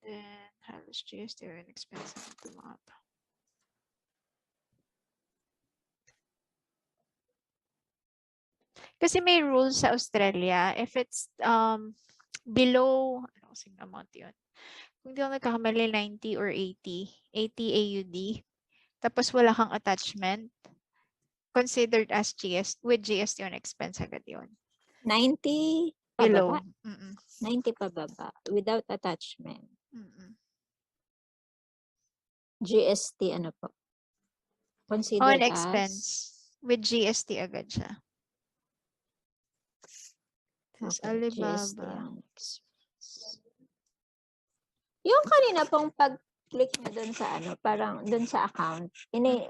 Then, halos GST on expense na ito mga to. Kasi may rules sa Australia. If it's below, ano kasing amount yun? Kung di ako nagkakamali, 90 or 80. 80 AUD. Tapos wala kang attachment. Considered as with GST on expense agad yun. 90 Below. pababa? 90 pababa. Without attachment. GST ano po? On Considered expense. With GST agad siya. Tapos Okay, GST Alibaba. ang expense. Yung kanina pong pag-click nyo dun sa ano, parang dun sa account,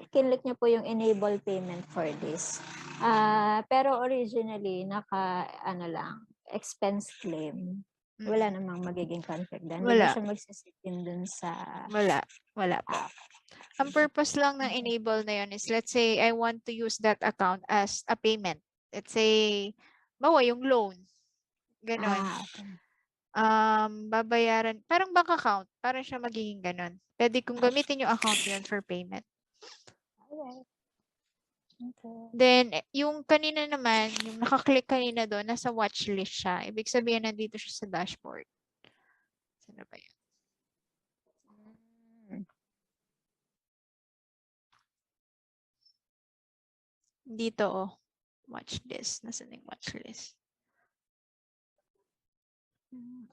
kinlik nyo po yung enable payment for this. Pero originally, ano lang, expense claim. Wala namang magiging conflict doon. Hindi ba Wala. siya magsisitin dun sa... Wala. Wala po. Ang purpose lang ng enable na yun is, let's say, I want to use that account as a payment. Let's say, bawa yung loan. Ganon. Babayaran, parang bank account. Parang siya magiging ganon. Pwede kung gamitin yung account yun for payment. Then, yung kanina naman, yung nakaklik kanina doon, nasa watch list siya. Ibig sabihin, nandito siya sa dashboard. Saan ba yun? Dito, oh. Watch list. Nasaan yung watch list?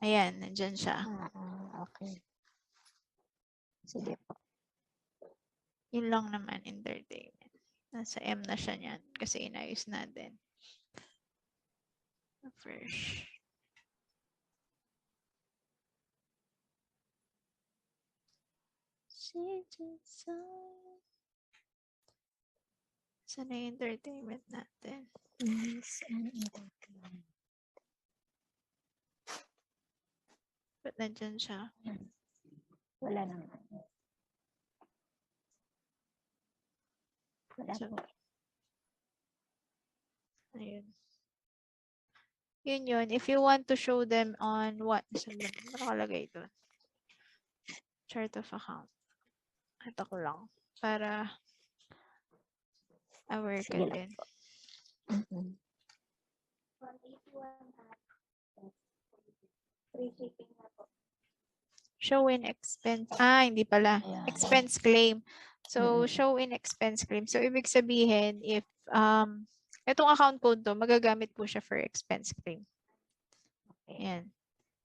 Ayan, nandyan siya. Okay. Sige po. Yun lang naman, entertainment. Nasa M na siya niyan kasi inayos natin. Fresh. Saan na yung entertainment natin? Ba't nandyan siya? Wala naman. Wala So, po. ayun. Yun. If you want to show them on what? Saan ba nakalagay doon? Chart of account. Ito ko lang. Para aware ka din. Show in expense. Hindi pala. Ayan. Expense claim. So, show in expense claim. So, ibig sabihin, if itong account code to, magagamit po siya for expense claim. Ayan.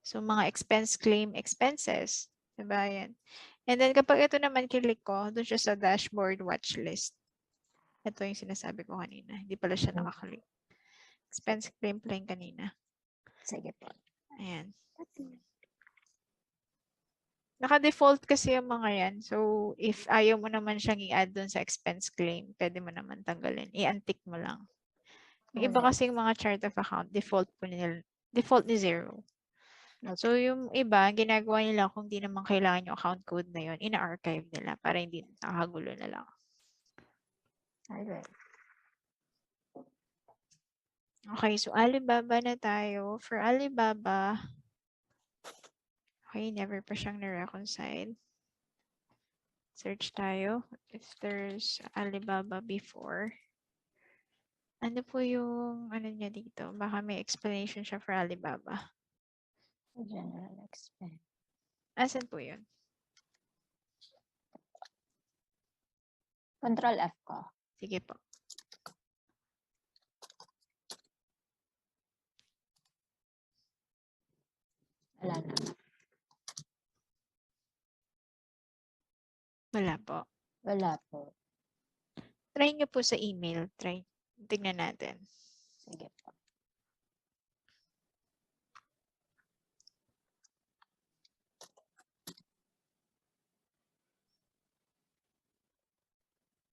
So, mga expense claim expenses. Diba yan? And then, kapag ito naman kilik ko, doon siya sa dashboard watch list. Ito yung sinasabi ko kanina. Hindi pala siya nakakalik. Expense claim plan kanina. Sige po. Ayan. Naka-default kasi yung mga yan. So, if ayaw mo naman siyang i-add doon sa expense claim, pwede mo naman tanggalin. I-untick mo lang. Yung iba kasi yung mga chart of account, default ni 0. So, yung iba, ginagawa nila kung di naman kailangan yung account code na yun, ina-archive nila para hindi nakagulo na lang. Alright. Okay, so Alibaba na tayo. For Alibaba, okay, never pa siyang na-reconcile. Search tayo if there's Alibaba before. Ano po yung ano niya dito? Baka may explanation siya for Alibaba. General expense. Asan po yun? Control F ko. Sige po. Wala na. Wala po. Wala po. Try nyo po sa email. Tignan natin. Sige po.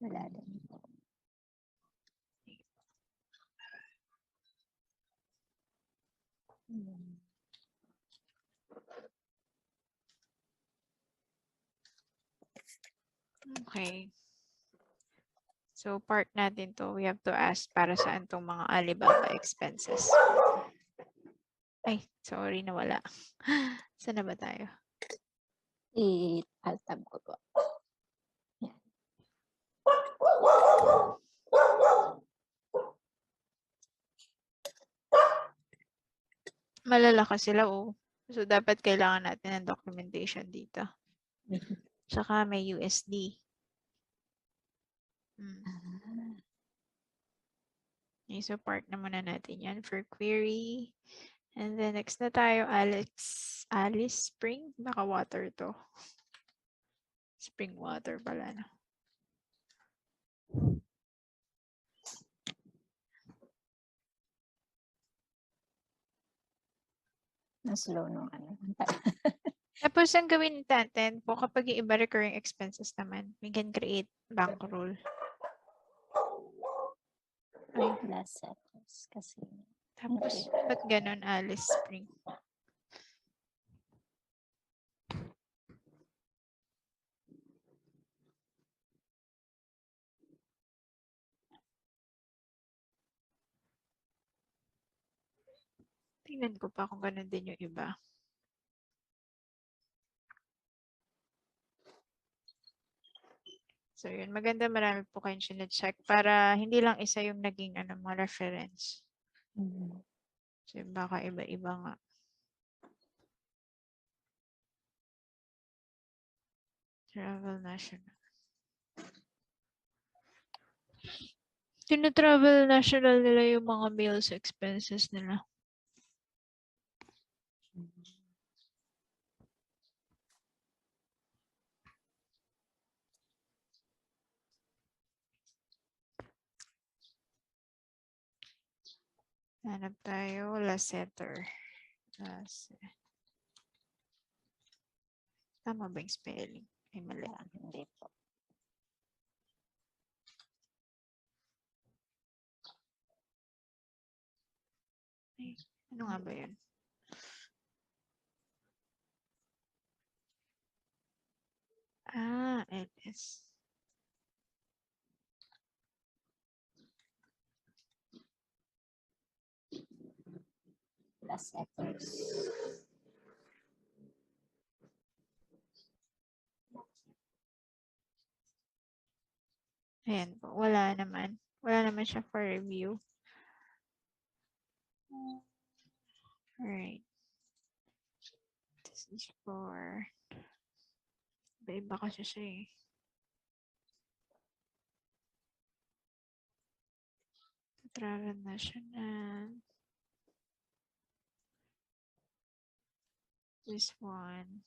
Wala din po. Okay. So, part natin to, we have to ask para saan tong mga Alibaba expenses. Ay, sorry, nawala. Saan na ba tayo? I-alt tab ko po. Yan. Malalaki sila, oh. So, dapat kailangan natin ng documentation dito. Tsaka may USD. Okay, so part na muna natin yan for query. And then next na tayo, Alice Spring. Baka water to. Spring water pala, no? Na-slow nung ano. Tapos ang gawin natin po kapag yung iba recurring expenses naman, we can create bank rule. Ay, Last seconds kasi. tapos, ba't ganun, Alice Spring? Tingnan ko pa kung ganun din yung iba. So yun, maganda marami po kayong sinecheck para hindi lang isa yung naging mga reference. So baka iba-iba nga. Travel national. Tino-travel national nila yung mga meals expenses nila. Hanap tayo, Lasseter. Tama ba yung spelling? Ay, mali. Hindi po. Ay, ano nga ba yun? LS. Last seconds. Ayan po, wala naman. Wala naman siya for review. Alright. This is for... Iba kasi siya eh. Travel national. This one.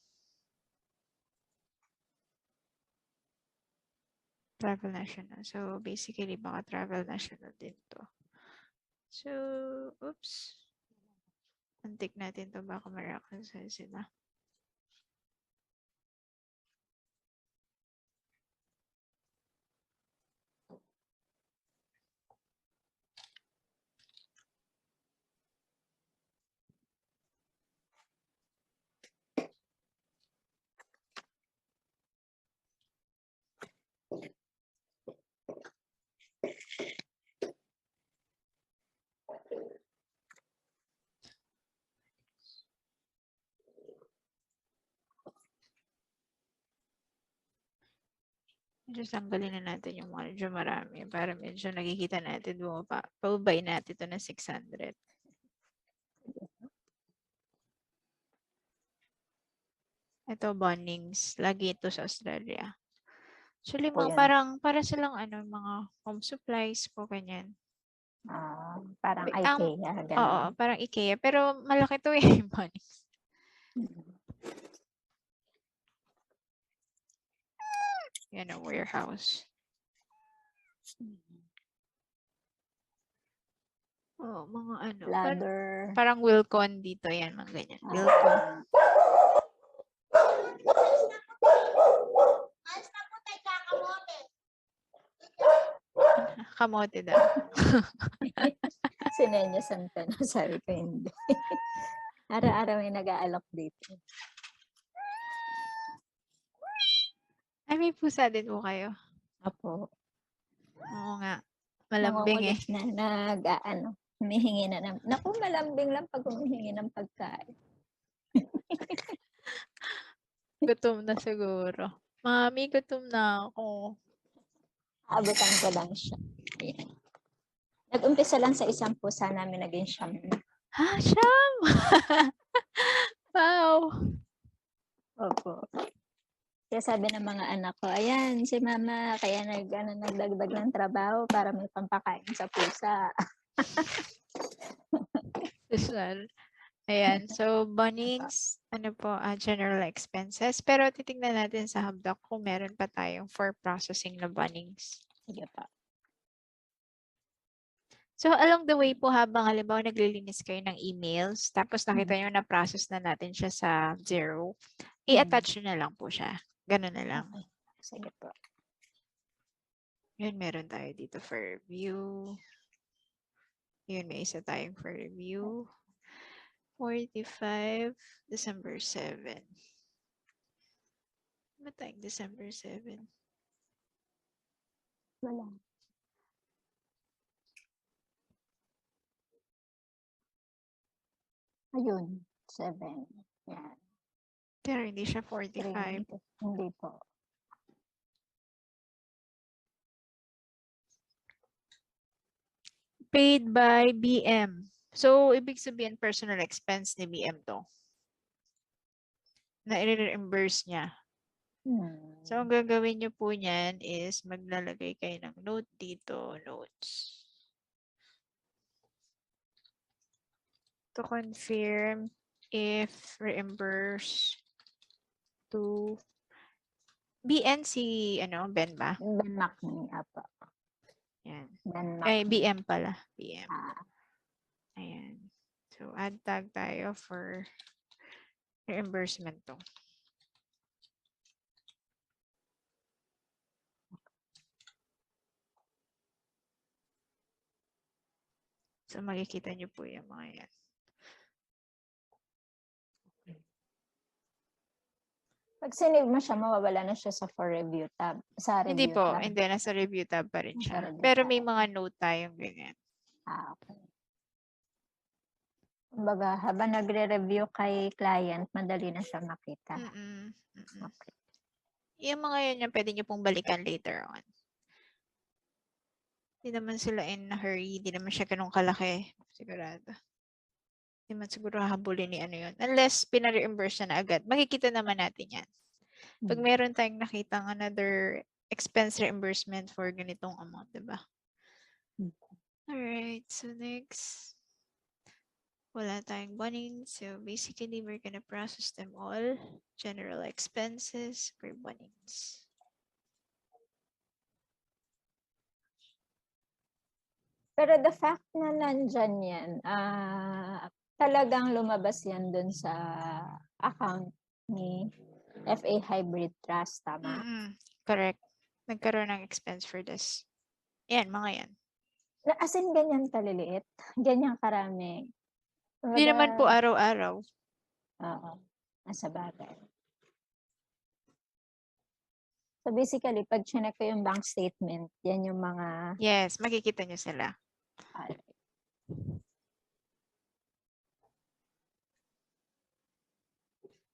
Travel national. So, basically, baka travel national din to. So, oops. Antik natin to. Baka ma-reconcile sila. Medyo tanggalin na natin yung mga medyo marami para medyo nakikita natin pababay natin ito ng 600. Ito, Bunnings. Lagi ito sa Australia. Actually, Po mga yan. para silang mga home supplies po, ganyan. Parang Oo, IKEA. Ganun. parang IKEA. Pero malaki to eh, Bunnings. Yan ang warehouse. Oh, mga ano. Ladder. Parang Wilcon dito. Yan, mga ganyan. Wilcon. Kamote daw. Si Nenya Santana, sabi ko hindi. Araw-araw may nag-aalok dito. Ay, may pusa din po kayo. Apo. Oo nga. Malambing eh. Nangungulit na humihingi na ng, naku, malambing lang pag humihingi ng pagkain. Gutom na siguro. Mami, gutom na ako. Aabutan ko lang siya. Ayan. Nag-umpisa lang sa isang pusa namin, naging siyam. Ha, siyam! Wow! Opo. Kaya sabi ng mga anak ko, ayan, si mama, kaya nagdagdag ng trabaho para may pampakain sa pusa. Susan. Ayan. So, Bunnings, ano po, general expenses. Pero titingnan natin sa Hubdoc kung meron pa tayong for processing na Bunnings. Sige pa. So, along the way po habang halimbawa naglilinis kayo ng emails, tapos nakita nyo na process na natin siya sa Zero, i-attach nyo na lang po siya. Ganun na lang. Okay. Sige po. Yun, meron tayo dito for review. Yun, may isa tayong for review. 45, December 7. Ano tayong December 7? Wala. Ayun, 7. Yan. Pero hindi siya 45. Hindi po. Paid by BM. So, ibig sabihin personal expense ni BM to. Na i-reimburse niya. So, ang gagawin niyo po niyan is maglalagay kayo ng note dito, notes. To confirm if reimburse to BN si Ben ba? Ben Macni, apa. Yan. Ben Ay, Macni. BM pala. BM. Ah. Ayan. So, add tag tayo for reimbursement to. So, makikita niyo po yung mga yan. Pag sinave mo siya, mawawala na siya sa for review tab. Sa review Hindi po. tab. Hindi. Nasa review tab pa rin Nasa siya. review Pero tab. may mga note tayong ganyan. Ah, okay. Kumbaga, habang nagre-review kay client, madali na siya makita. Okay. Yung mga yun yung pwede nyo pong balikan later on. Hindi naman sila in a hurry. Hindi naman siya ganun kalaki. Sigurado. Hindi man siguro hahabulin ni ano yun. Unless pina-reimburse na agad. Makikita naman natin yan. Pag meron tayong nakitang another expense reimbursement for ganitong amount, diba? Alright. So next. Wala tayong Bunnings. So basically, we're gonna process them all. General expenses for Bunnings. Pero the fact na nandyan yan, talagang lumabas yan dun sa account ni FA Hybrid Trust, tama? Correct. Nagkaroon ng expense for this. Yan, mga yan. As in, ganyan kaliliit? Ganyan karami? Hindi naman po araw-araw. Oo. Nasa bagay. So basically, pag chinek ko yung bank statement, yan yung mga... Yes, makikita nyo sila.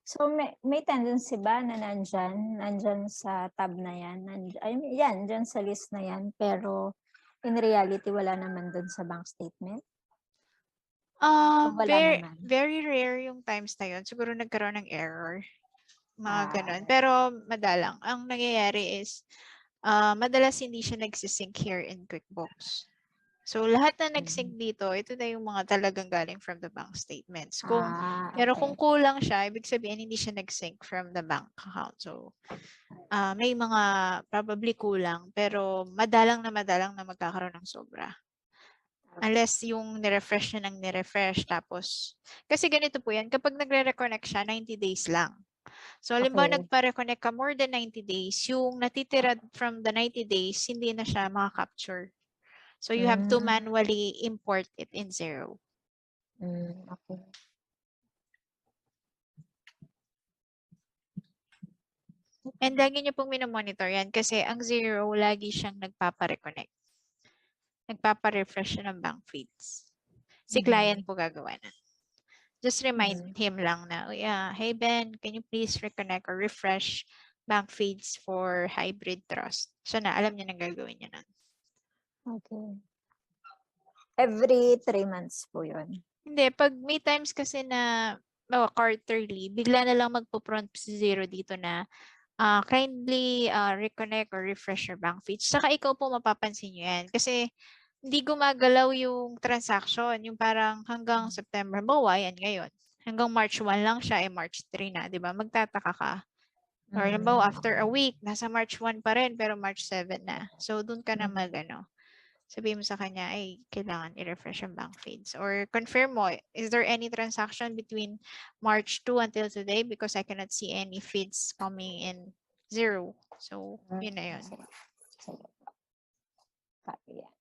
So may tendency ba na nandyan sa tab na yan, yan, dyan sa list na yan, pero in reality, wala naman dun sa bank statement? Very rare yung times na yun. Siguro nagkaroon ng error. Mga ganun. Pero madalang. Ang nangyayari is, madalas hindi siya nagsisync here in QuickBooks. So, lahat na nag-sync dito, ito na yung mga talagang galing from the bank statements. Pero kung Okay. kulang siya, ibig sabihin hindi siya nag-sync from the bank account. So, may mga probably kulang, pero madalang na magkakaroon ng sobra. Unless yung nirefresh na ng nirefresh, tapos, kasi ganito po yan, kapag nagre-reconnect siya, 90 days lang. So, halimbawa Okay. nagpa-reconnect ka more than 90 days, yung natitira from the 90 days, hindi na siya maka-capture. So, you have to manually import it in Zero. Okay. And lagi niyo pong minomonitor yan kasi ang Zero, lagi siyang nagpapa-reconnect. Nagpapa-refresh siya ng bank feeds. Si client po gagawa na. Just remind him lang na, hey Ben, can you please reconnect or refresh bank feeds for hybrid trust? Siya na, alam niya na gagawin niya nun. Okay. Every 3 months po yun. Hindi, pag may times kasi na quarterly, bigla na lang magpo-prompt si Zero dito na kindly reconnect or refresh your bank feeds. Saka ikaw po mapapansin nyo yan. Kasi hindi gumagalaw yung transaction. Yung parang hanggang September, bawa yan ngayon. Hanggang March 1 lang siya, March 3 na, di ba? Magtataka ka. Or halimbawa, after a week, nasa March 1 pa rin, pero March 7 na. So, dun ka na sabihin mo sa kanya, ay, kailangan i-refresh ang bank feeds. Or confirm mo, is there any transaction between March 2 until today? Because I cannot see any feeds coming in Zero. So, yun na yun. Copy yan.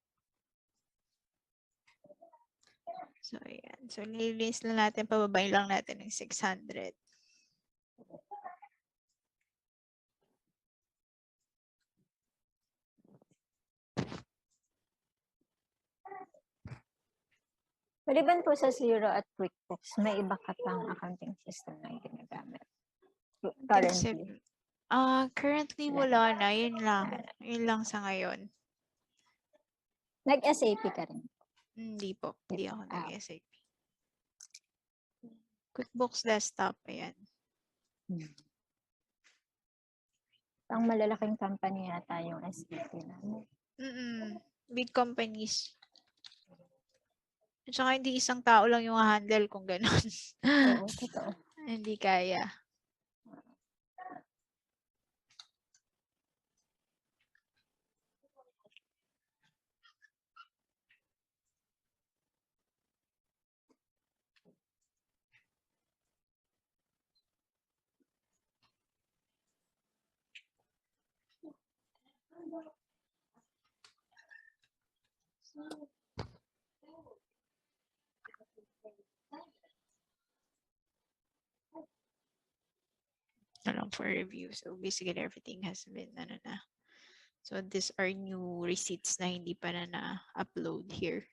So, ayan. So, nililis lang natin, pababayin lang natin ng 600. Maliban po sa Zero at QuickBooks, may iba ka pang accounting system na ginagamit currently? Currently, wala na. Yun lang. Yun lang sa ngayon. Nag-SAP ka rin? Hindi po. Hindi ako nag-SAP. QuickBooks Desktop, ayan. Ang malalaking company yata yung SAP namin. Big companies. At saka hindi isang tao lang yung handle kung gano'n. Oo, totoo. Hindi kaya. For review. So basically everything has been na. So these are new receipts na hindi pa na-upload here.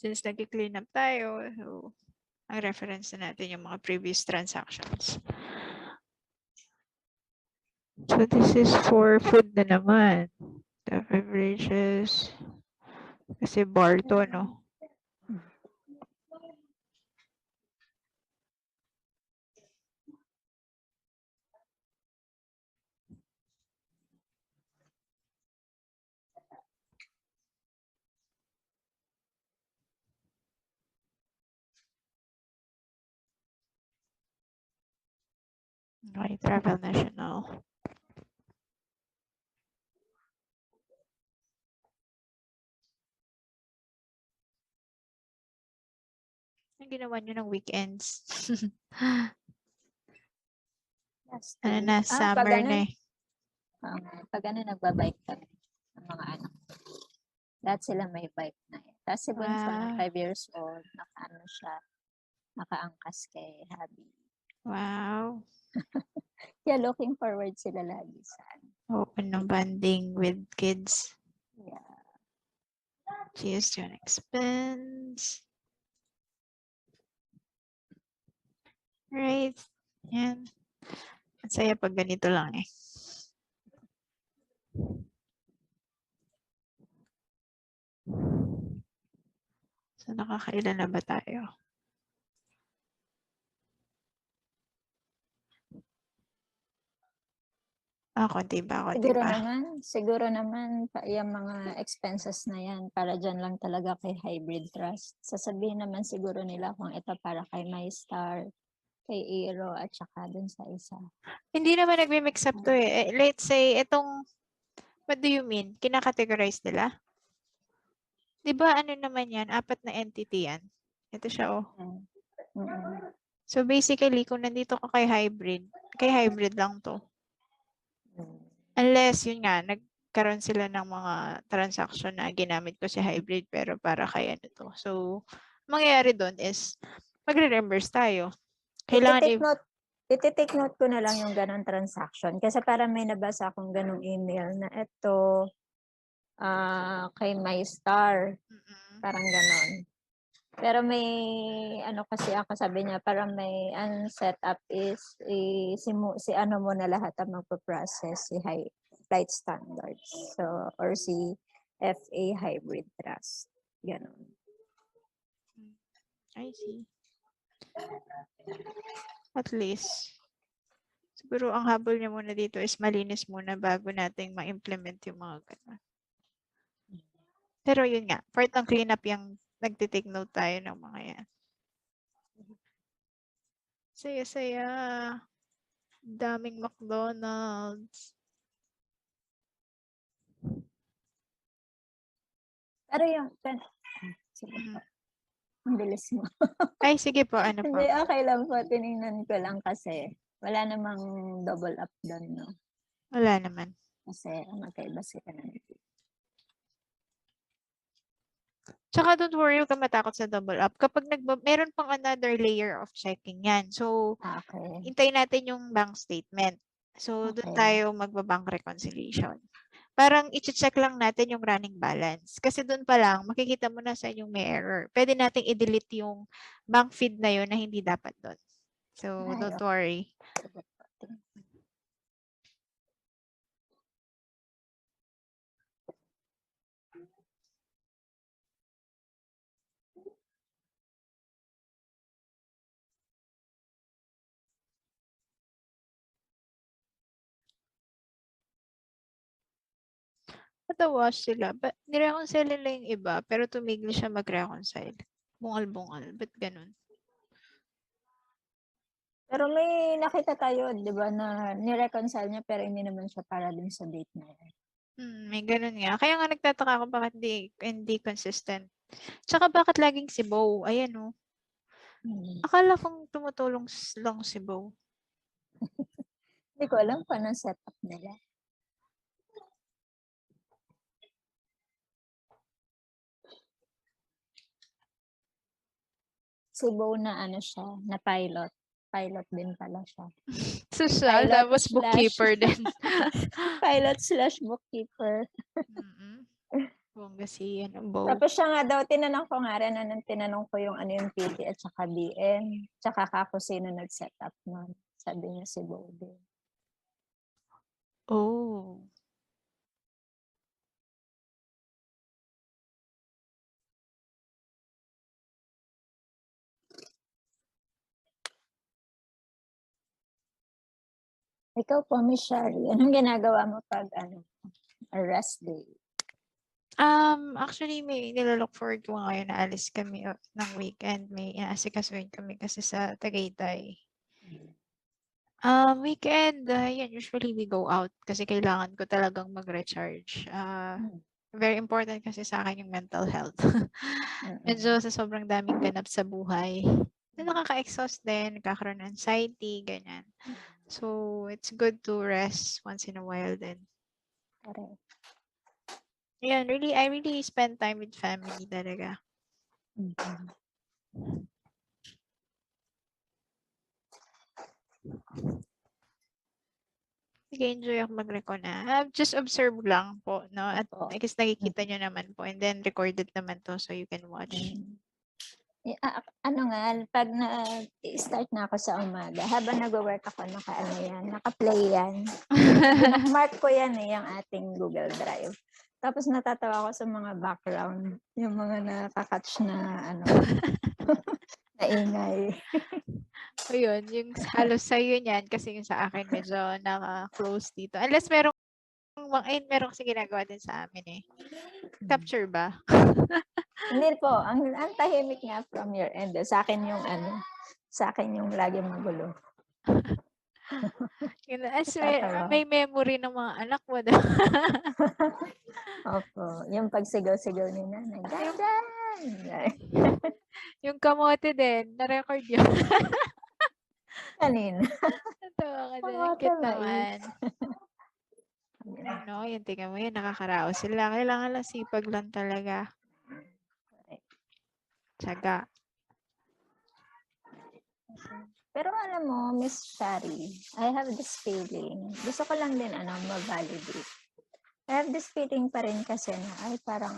Since nag-clean up tayo, so ang reference na natin yung mga previous transactions. So this is for food na naman. The beverages. Kasi bar to, no? Okay, Travel National. Ang ginawa nyo ng weekends? Summer na eh. Pag nagbabike kami ng mga anak. Lahat sila may bike na eh. Tapos si Bunso na 5 years old, nakaangkas kay Habi. Wow. Yeah, looking forward sila lagi sa Open ng bonding with kids. Yeah. GST on expense. Right. Yan. Ang saya pag ganito lang eh. So, nakakailan na ba tayo? Konti ba, konti pa. Siguro naman yung mga expenses na yan para dyan lang talaga kay Hybrid Trust. Sasabihin naman siguro nila kung ito para kay MyStar, kay Aero, at saka dun sa isa. Hindi naman nagmi-mix up to eh. Let's say, what do you mean? Kinakategorize nila? Di ba ano naman yan? 4 na entity yan. Ito siya oh. Mm-mm. So basically, kung nandito ka kay hybrid lang to. Unless, yun nga, nagkaroon sila ng mga transaction na ginamit ko si hybrid pero para kay ano to. So, mangyayari doon is, magre-reimburse tayo. Kailangan Iti-take note ko na lang yung ganong transaction. Kasi parang may nabasa akong ganong email na ito kay MyStar. Parang ganon. Pero may ano kasi ako sabi niya parang may ang setup is si ano mo na lahat ang magpo-process si Flight Standards. So or si FA Hybrid Trust. Ganon. I see. At least. Siguro ang habol niya muna dito is malinis muna bago nating ma-implement yung mga ganun. Pero yun nga, part ng cleanup yung nagtitake note tayo ng mga yan. Saya-saya. Daming McDonald's. Pero yung sige po. Ang bilis mo. Ay, sige po. Ano po? Hindi, okay lang po. Tinignan ko lang kasi wala namang double up doon, no? Wala naman. Kasi magkaiba sila ng Tsaka don't worry, huwag ka matakot sa double up. Kapag meron pang another layer of checking yan. So, okay. hintayin natin yung bank statement. So, doon Okay. tayo magbabank reconciliation. Parang i-check lang natin yung running balance. Kasi doon pa lang, makikita mo na sa inyong may error. Pwede nating i-delete yung bank feed na yun na hindi dapat doon. So, don't worry. Natawa sila. Nireconcile nila yung iba, pero tumigil siya mag-reconcile. Bungal-bungal. Ba't ganun? Pero may nakita tayo, di ba, na nireconcile niya pero hindi naman siya para dun sa date na yun. May ganun nga. Kaya nga nagtataka ako bakit hindi consistent. Tsaka bakit laging si Bo? Ayan o. Akala kong tumutulong lang si Bo. Hindi ko alam kung anong setup nila. Si Bo na ano siya, na pilot. Pilot din pala siya. Social, Pilot tapos slash- bookkeeper din. Pilot/bookkeeper. Bongga si Bo. Tapos siya nga daw, tinanong ko nga rin, tinanong ko yung ano yung PT at saka BM. Tsaka kako sino nag-set up nun. Sabi niya si Bo din. Oh. Ikaw po, Miss Shari, anong ginagawa mo pag rest day? Actually, may nilalook forward ko ngayon na alis kami ng weekend. May inaasikasuhin kami kasi sa Tagaytay. Weekend, yan, usually we go out kasi kailangan ko talagang mag-recharge. Very important kasi sa akin yung mental health. Medyo sa sobrang daming ganap sa buhay. Nakaka-exhaust din, nagkakaroon ng anxiety, ganyan. So, it's good to rest once in a while then. Correct. Yeah, I really spend time with family talaga. Nag-enjoy ako mag-reco na. Just observe lang po, no? At I guess nakikita nyo naman po. And then recorded naman to so you can watch. Pag na-start na ako sa umaga, habang nag-work ako, naka-play yan. Bookmark ko yan yung ating Google Drive. Tapos natatawa ako sa mga background, yung mga nakaka-catch na na ingay. Ayun, yung halos sa'yo niyan kasi yung sa akin medyo naka-close dito. Unless meron kasi ginagawa din sa amin eh. Capture ba? Hindi po, ang tahimik nga from your end. Sa akin yung sa akin yung lagi magulo. Yun, as Tatawa. may memory ng mga anak mo daw. Opo, yung pagsigaw-sigaw ni nanay. Ganyan! Yung kamote din, na-record yun. Kanina. Natawa ka din. Ang Kamote cute mais. naman. No, yun, tingnan mo yun, nakakaraos sila. Kailangan lang sipag lang talaga. Tsaga. Pero alam mo, Miss Shari, I have this feeling. Gusto ko lang din ma-validate. I have this feeling pa rin kasi na ay parang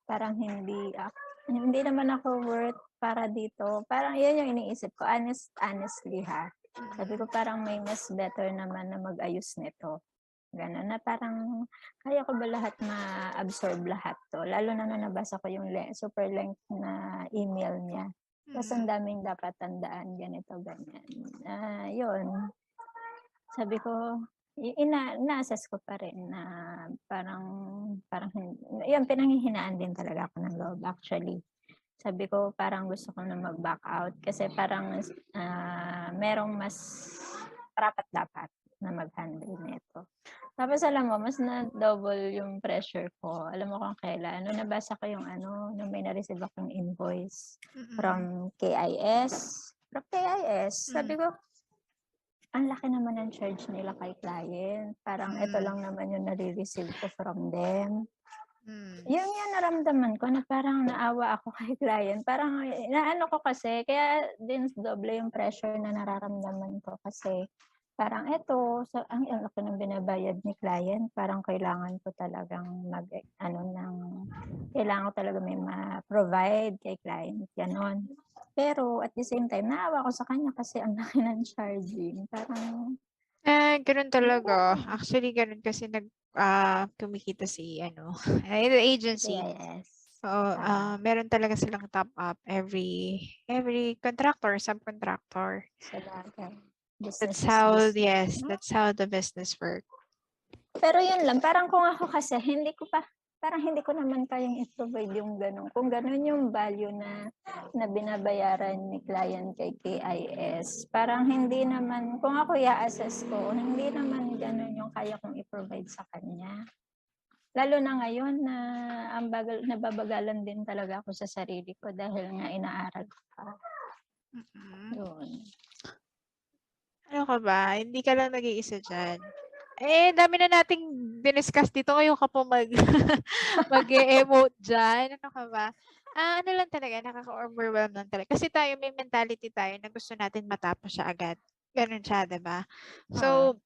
parang hindi naman ako worth para dito. Parang yun yung iniisip ko. Honestly ha. Sabi ko parang may mas better naman na mag-ayos nito. Gano'n na parang kaya ko ba lahat ma-absorb lahat to? Lalo na nung nabasa ko yung super length na email niya. Tapos ang daming dapat tandaan, ganito, ganyan. Yun. Sabi ko, ina-assess ko pa rin na parang yun, pinanghihinaan din talaga ako ng loob actually. Sabi ko, parang gusto ko na mag-back out kasi parang merong mas dapat na mag-handle nito. Tapos alam mo, mas na-double yung pressure ko. Alam mo kung kailan. Nabasa ko yung nung may na-receive akong invoice from KIS. Sabi ko, ang laki naman ng charge nila kay client. Parang ito lang naman yung nare-receive ko from them. Yun yung naramdaman ko na parang naawa ako kay client. Parang naano ko kasi, kaya din doble yung pressure na nararamdaman ko kasi parang ang laki ng binabayad ni client, parang kailangan ko talagang kailangan ko talaga may ma-provide kay client, ganon. Pero at the same time, naawa ko sa kanya kasi ang laki ng charging. Parang, Ganun talaga. Actually, ganun kasi kumikita si the agency. yes. Oo, meron talaga silang top up every contractor, subcontractor. Sabagay. That's how the business works. Pero yun lang, parang kung ako kasi, parang hindi ko naman kayang i-provide yung gano'n. Kung gano'n yung value na binabayaran ni client kay KIS, parang hindi naman, kung ako i-assess ko, hindi naman gano'n yung kaya kong i-provide sa kanya. Lalo na ngayon na nababagalan din talaga ako sa sarili ko dahil nga inaaral ko pa. Yun. Ano ka ba? Hindi ka lang nag-iisa dyan. Dami na nating diniscuss dito. Ngayon ka po mag-emote dyan. Ano ka ba? Ano lang talaga, nakaka-overwhelm lang talaga. Kasi tayo, may mentality tayo na gusto natin matapos siya agad. Ganun siya, diba? So,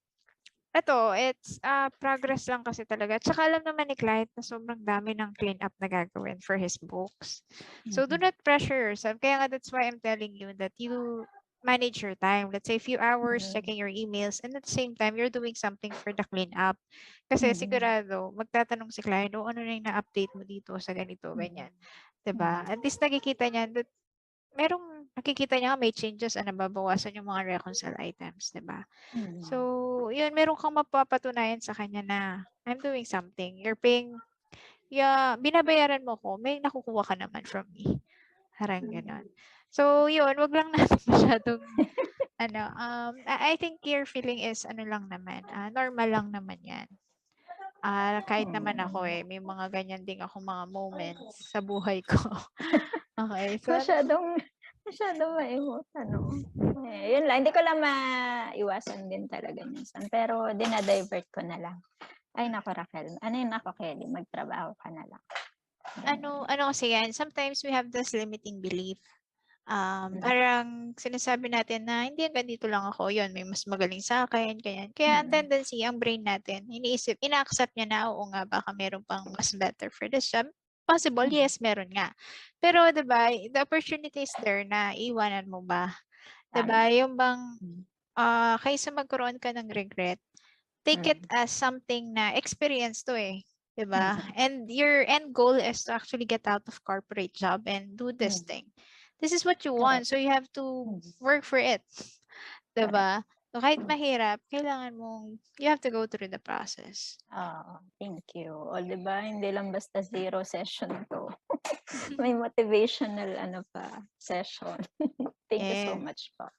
it's progress lang kasi talaga. Tsaka alam naman ni client na sobrang dami ng clean up na gagawin for his books. So, do not pressure yourself. Kaya nga, that's why I'm telling you that you manage your time. Let's say a few hours checking your emails and at the same time, you're doing something for the clean up. Kasi sigurado, magtatanong si client, ano na yung na-update mo dito sa ganito, ganyan. Diba? At least nakikita niya that nakikita niya may changes na nababawasan yung mga reconcile items, diba? So, yun, meron kang mapapatunayan sa kanya na I'm doing something. You're paying, binabayaran mo ko, may nakukuha ka naman from me. Harang ganon. So, yun, wag lang natin masyadong, I think your feeling is, lang naman, normal lang naman yan. Kahit naman ako may mga ganyan din ako mga moments sa buhay ko. Okay, so, Masyadong ma-emote, yun lang, hindi ko lang maiwasan din talaga minsan. Pero dinadivert ko na lang. Ay, naku, Raquel. Kelly, magtrabaho ka na lang. ano kasi yan, sometimes we have this limiting belief. Parang sinasabi natin na hindi hanggang dito lang ako, yun, may mas magaling sa akin, ganyan. Kaya ang tendency, ang brain natin, ina-accept niya na, oo nga, baka meron pang mas better for this job. Possible, yes, meron nga. Pero, diba, the opportunity is there na iwanan mo ba? Diba, yung bang, kaysa magkaroon ka ng regret, take it as something na experience to diba? And your end goal is to actually get out of corporate job and do this thing. This is what you want. So you have to work for it. Diba? So kahit mahirap, kailangan mong, you have to go through the process. Oh, thank you. O, di ba? Hindi lang basta 0 session to. May motivational session. Thank you so Yeah. much po.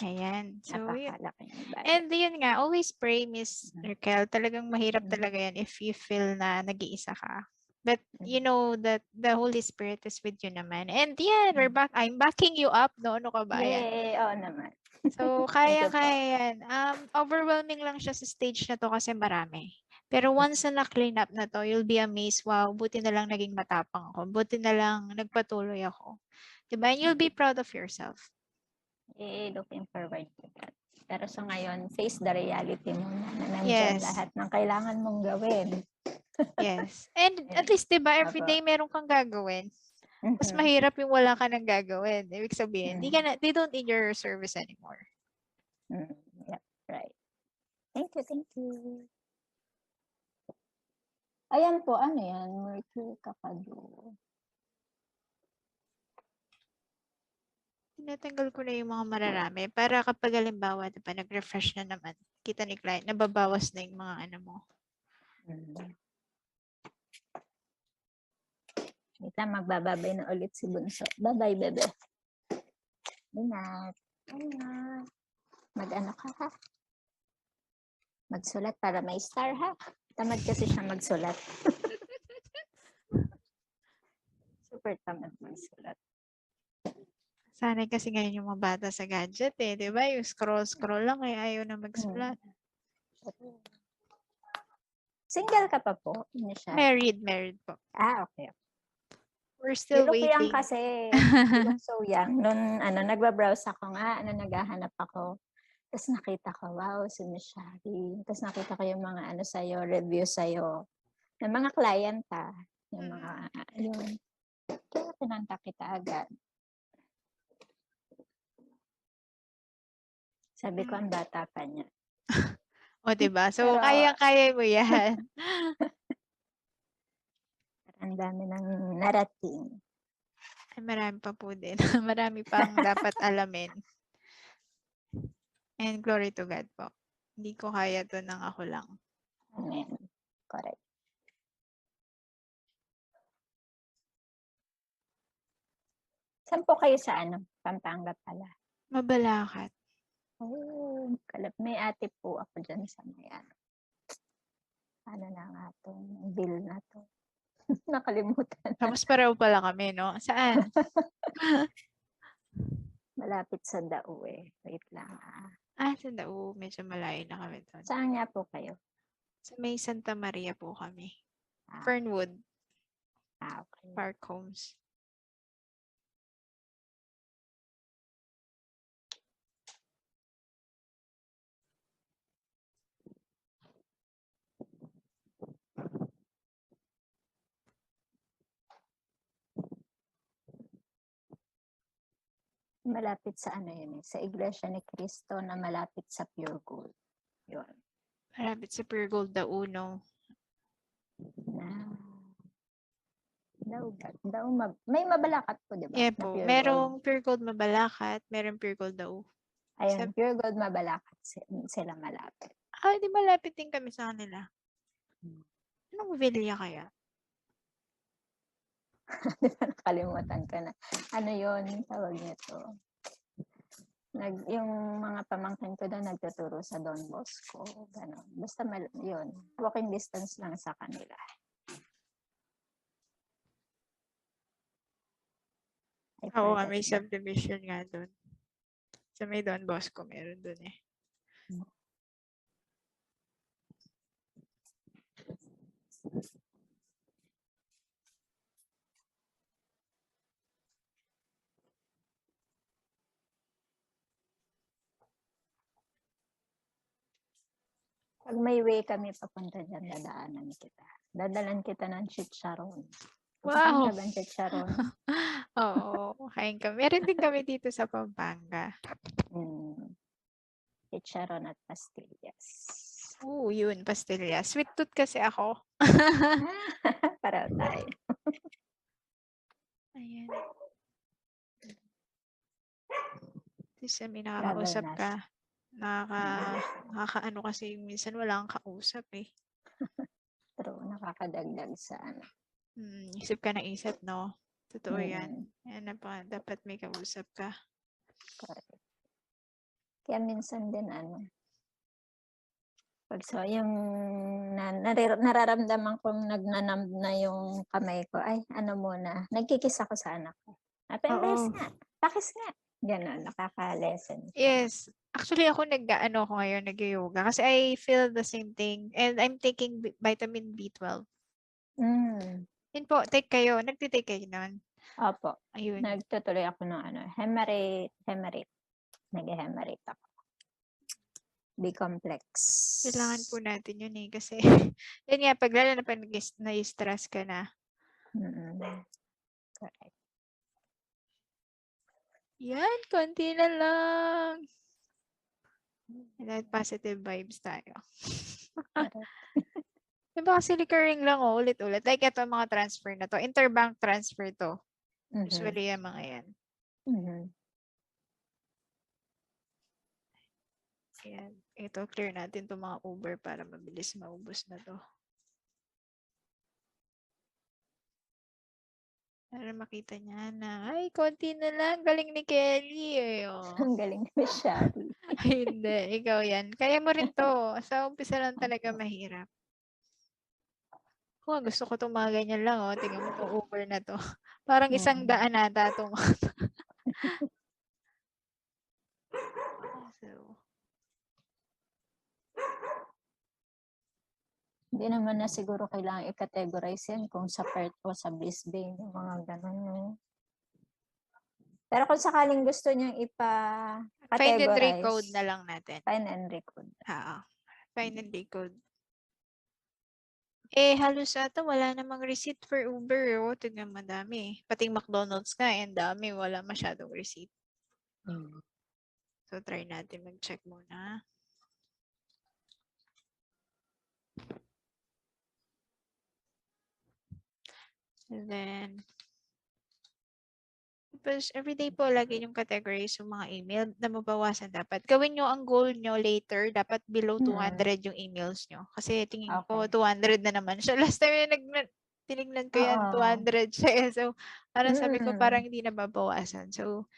Ayan. So, yun. Napakalaking bagay. And yun nga, always pray, Miss Raquel. Talagang mahirap Mm. talaga yan if you feel na nag-iisa ka. But you know that the Holy Spirit is with you naman. And yeah, I'm backing you up, no? Ano ka ba? Ayan. Yay! Oo naman. So, Thank you po. kaya yan. Overwhelming lang siya sa stage na to kasi marami. Pero once na na-clean up na to, you'll be amazed, wow, buti na lang naging matapang ako. Buti na lang nagpatuloy ako. Diba? And you'll be proud of yourself. Looking forward to that. Pero sa ngayon, face the reality muna na nandyan Yes. lahat ng kailangan mong gawin. Yes. And at least, diba, every day meron kang gagawin. Mas mahirap yung wala ka nang gagawin. Ibig sabihin, they don't need your service anymore. Yeah, right. Thank you. Ayan po, ano yan? Mercury Kakadu. Tinatanggal ko na yung mga mararami para kapag halimbawa, diba, nag-refresh na naman, kita ni client, nababawas na yung mga ano mo. Kita, magbababay na ulit si Bunso. Bye-bye, bebe. Ingat. Mag-ano ka, ha? Magsulat para may star, ha? Tamad kasi siya magsulat. Super tamad magsulat. Sanay kasi ngayon yung mga bata sa gadget eh. Di ba? Yung scroll lang eh. Ayaw na magsulat. Single ka pa po? Married po. Okay. We're still waiting. Young kasi. So young. Noon, nagbabrowse ako nga, naghahanap ako. Tapos nakita ko, wow, si Miss Shari. Tapos nakita ko yung mga sa'yo, review sa'yo. Ng mga client yung mga, yun. Kaya tinantak kita agad. Sabi ko, ang bata pa niya. O, diba? So, kaya mo yan. Ang dami ng narating. Ay, marami pa po din. Marami pang dapat alamin. And glory to God po. Hindi ko kaya to ng ako lang. Amen. Correct. Saan po kayo sa Pampanga pala? Mabalakat. Oh, may ate po ako dyan sa mayan. Ano na nga itong bill na to? Nakalimutan. Tapos pareho pala kami, no? Saan? Malapit sa Dao eh. Wait lang. Sa Dao. Medyo malayo na kami doon. Saan nga po kayo? Sa may Santa Maria po kami. Fernwood. Okay. Park Homes. Malapit sa yun eh. Sa Iglesia ni Cristo na malapit sa Pure Gold. Yun. Malapit sa Pure Gold Dao, no? May Mabalakat po, di ba? Yeah po. Merong Pure Gold Mabalakat, merong Pure Gold Dao. Ayun, Pure Gold Mabalakat sila malapit. Di malapit din kami sa kanila. Anong villa kaya? Di ba nakalimutan ko na. Ano yun? Tawag nito. Yung mga pamangkin ko doon nagtuturo sa Don Bosco. Gano'n. Basta yun. Walking distance lang sa kanila. Oo nga, may subdivision nga doon. Sa may Don Bosco, meron doon eh. Pag may way kami papunta dyan, dadaanan kita. Dadalan kita ng chicharon. Wow! Kapag chicharon. Oo, kain kami. Meron din kami dito sa Pampanga. Chicharon at pastillas. Yun, pastillas. Sweet tooth kasi ako. Para tayo. Ayan. Kasi may Travel nakakausap na ka. siya. Nakakaano kasi minsan wala kang kausap eh. True, nakakadagdag sa ano. Isip ka na isip, no? Totoo yan. Mm, Yan na pa, dapat may kausap ka. correct. Kaya minsan din ano, pag so yung nararamdaman kong nagnanamb na yung kamay ko, ay ano muna, nagkikis ako sa anak ko. Apendis Oo. nga, pakis nga. Gano'n, nakaka-lesson siya. Yes. Actually, ako nag-ano ko ngayon, nag-yoga. Kasi I feel the same thing. And I'm taking vitamin B12. Mm, Yun po, take kayo. Nagtitake kayo nun. opo, Ayun. nagtutuloy ako ng ano, hemarate. Nag-hemarate ako. B-complex. Kailangan po natin yun eh. Kasi, yun nga, pag lalo na pag na-stress ka na. Mm, correct. Yan, konti na lang. And positive vibes tayo. Correct. Diba kasi recurring lang oh, ulit-ulit. Like ito mga transfer na to. Interbank transfer to. Mhm, Usually yung mga yan. mhm. Ayan. Ito, clear natin to mga Uber para mabilis maubos na to. Para makita niya na, ay, konti na lang. Galing ni Kelly eh. Oh. Ang galing ni Shari. Ay, hindi. Ikaw yan. Kaya mo rin to. Sa umpisa lang talaga mahirap. Kung gusto ko itong mga ganyan lang, oh. Tingnan mo itong Uber na to. Parang 100 ata itong. So, Hindi naman na siguro kailangan i-categorize yan kung sa PERT o sa BISBE, yung mga ganun. No? Pero kung sakaling gusto niyang find and ipa-categorize, recode na lang natin. find and recode. Find and decode. Eh, halos ata wala namang receipt for Uber. Oh. Tignan madami. Pating McDonald's nga, and dami. Wala masyadong receipt. So, try natin mag-check muna. And then, tapos everyday po lagi yung categories yung mga email na mabawasan dapat. Gawin nyo ang goal nyo later, dapat below 200 yung emails nyo. Kasi tingin ko Okay. 200 na naman. So last time tinignan ko yan, Oo. 200 siya. So parang sabi ko Mm. parang hindi na mabawasan. So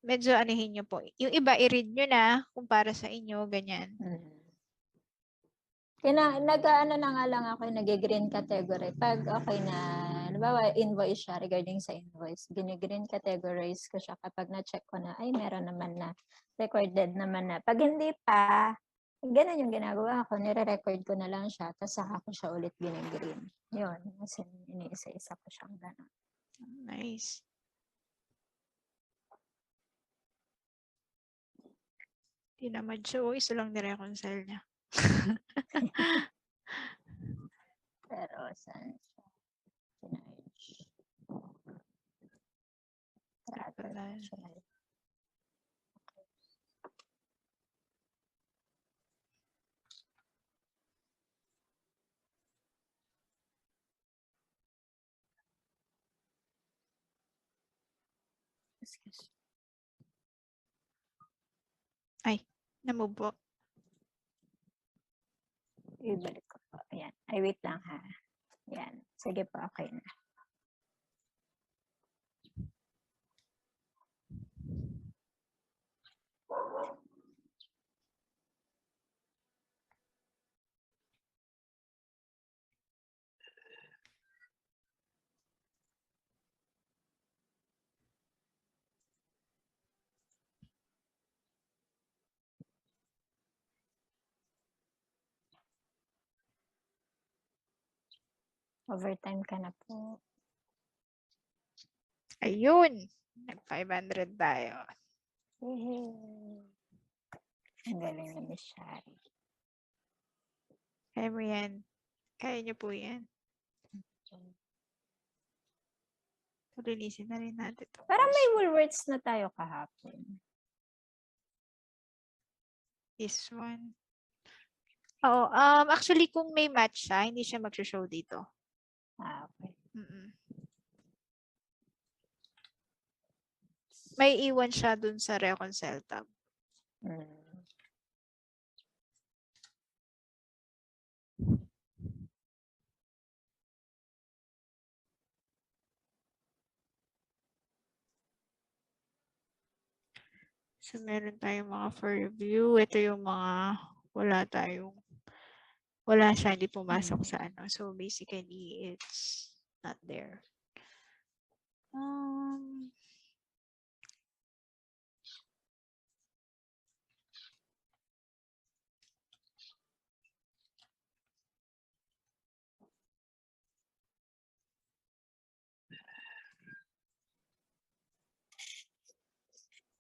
medyo anihin nyo po. Yung iba i-read nyo na kung para sa inyo, ganyan. Nag-ano na nga lang ako, nag-green category. Pag okay na, halimbawa invoice siya regarding sa invoice, gini-green categorize ko siya kapag na-check ko na, ay meron naman na, recorded naman na. Pag hindi pa, ganun yung ginagawa ko, nire-record ko na lang siya, tapos saka ko siya ulit gini-green. Yun, kasi iniisa-isa ko siyang ganun. Nice. Tinamad siya. O, isa lang nireconcile niya. Pero saan siya? Sinerge. Travel. Ay, namove po. Ibalik ko po. Ayan. Ay, wait lang ha. Ayan. Sige po, okay na. Overtime ka na po. Ayun. Nag-500 tayo. Ang galing na Miss Shari. Kaya mo yan. Kaya niyo po yan. Linisin na rin natin ito. Parang may Woolworths na tayo kahapon. This one. Oo. Actually, kung may match siya, hindi siya mag-show dito. Okay. may iwan siya dun sa reconcile tab. Mm. So, meron tayong mga for review. Ito yung mga wala siya, hindi pumasok sa ano. So, basically, it's not there.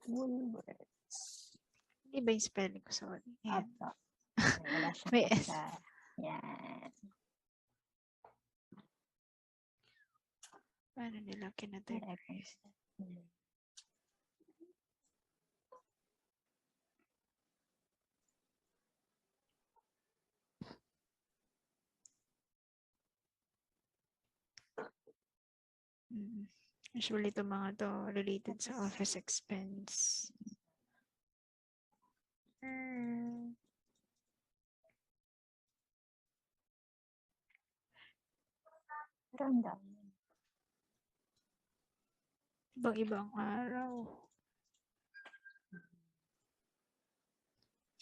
Woolworths. Hindi ba yung spelling ko? Sorry. Ayan. Apo. Wala siyang May S. isa. Yan. Paano nila kinatype? Usually, itong mga to related sa office expense. Pero ang dami. Ibang-ibang araw.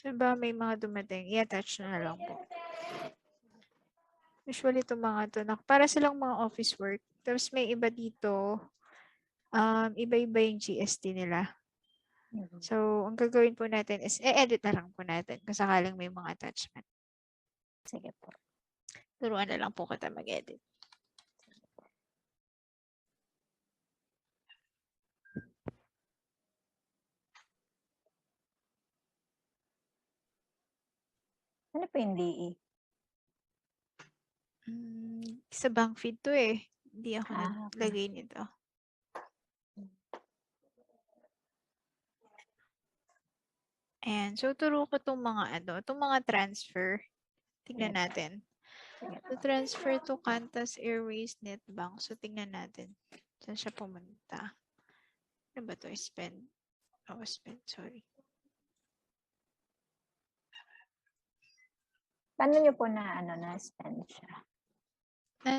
So ba may mga dumating? I-attach na lang po. Usually, itong mga to, para silang mga office work. Tapos may iba dito, iba-iba yung GST nila. So, ang gagawin po natin is, edit na lang po natin kung sakaling may mga attachment. Sige po. Turuan na lang po kita mag-edit. Ano po yung DE? Sa bank feed to eh. Hindi ako Okay. naglagay nito. Ayan. So, turo ko itong mga transfer. Tingnan natin. So, transfer to Qantas Airways Netbank. So, tingnan natin. Saan siya pumunta? Ano ba ito? Spend. Oh, spend. Sorry. Paano nyo po na-spend siya?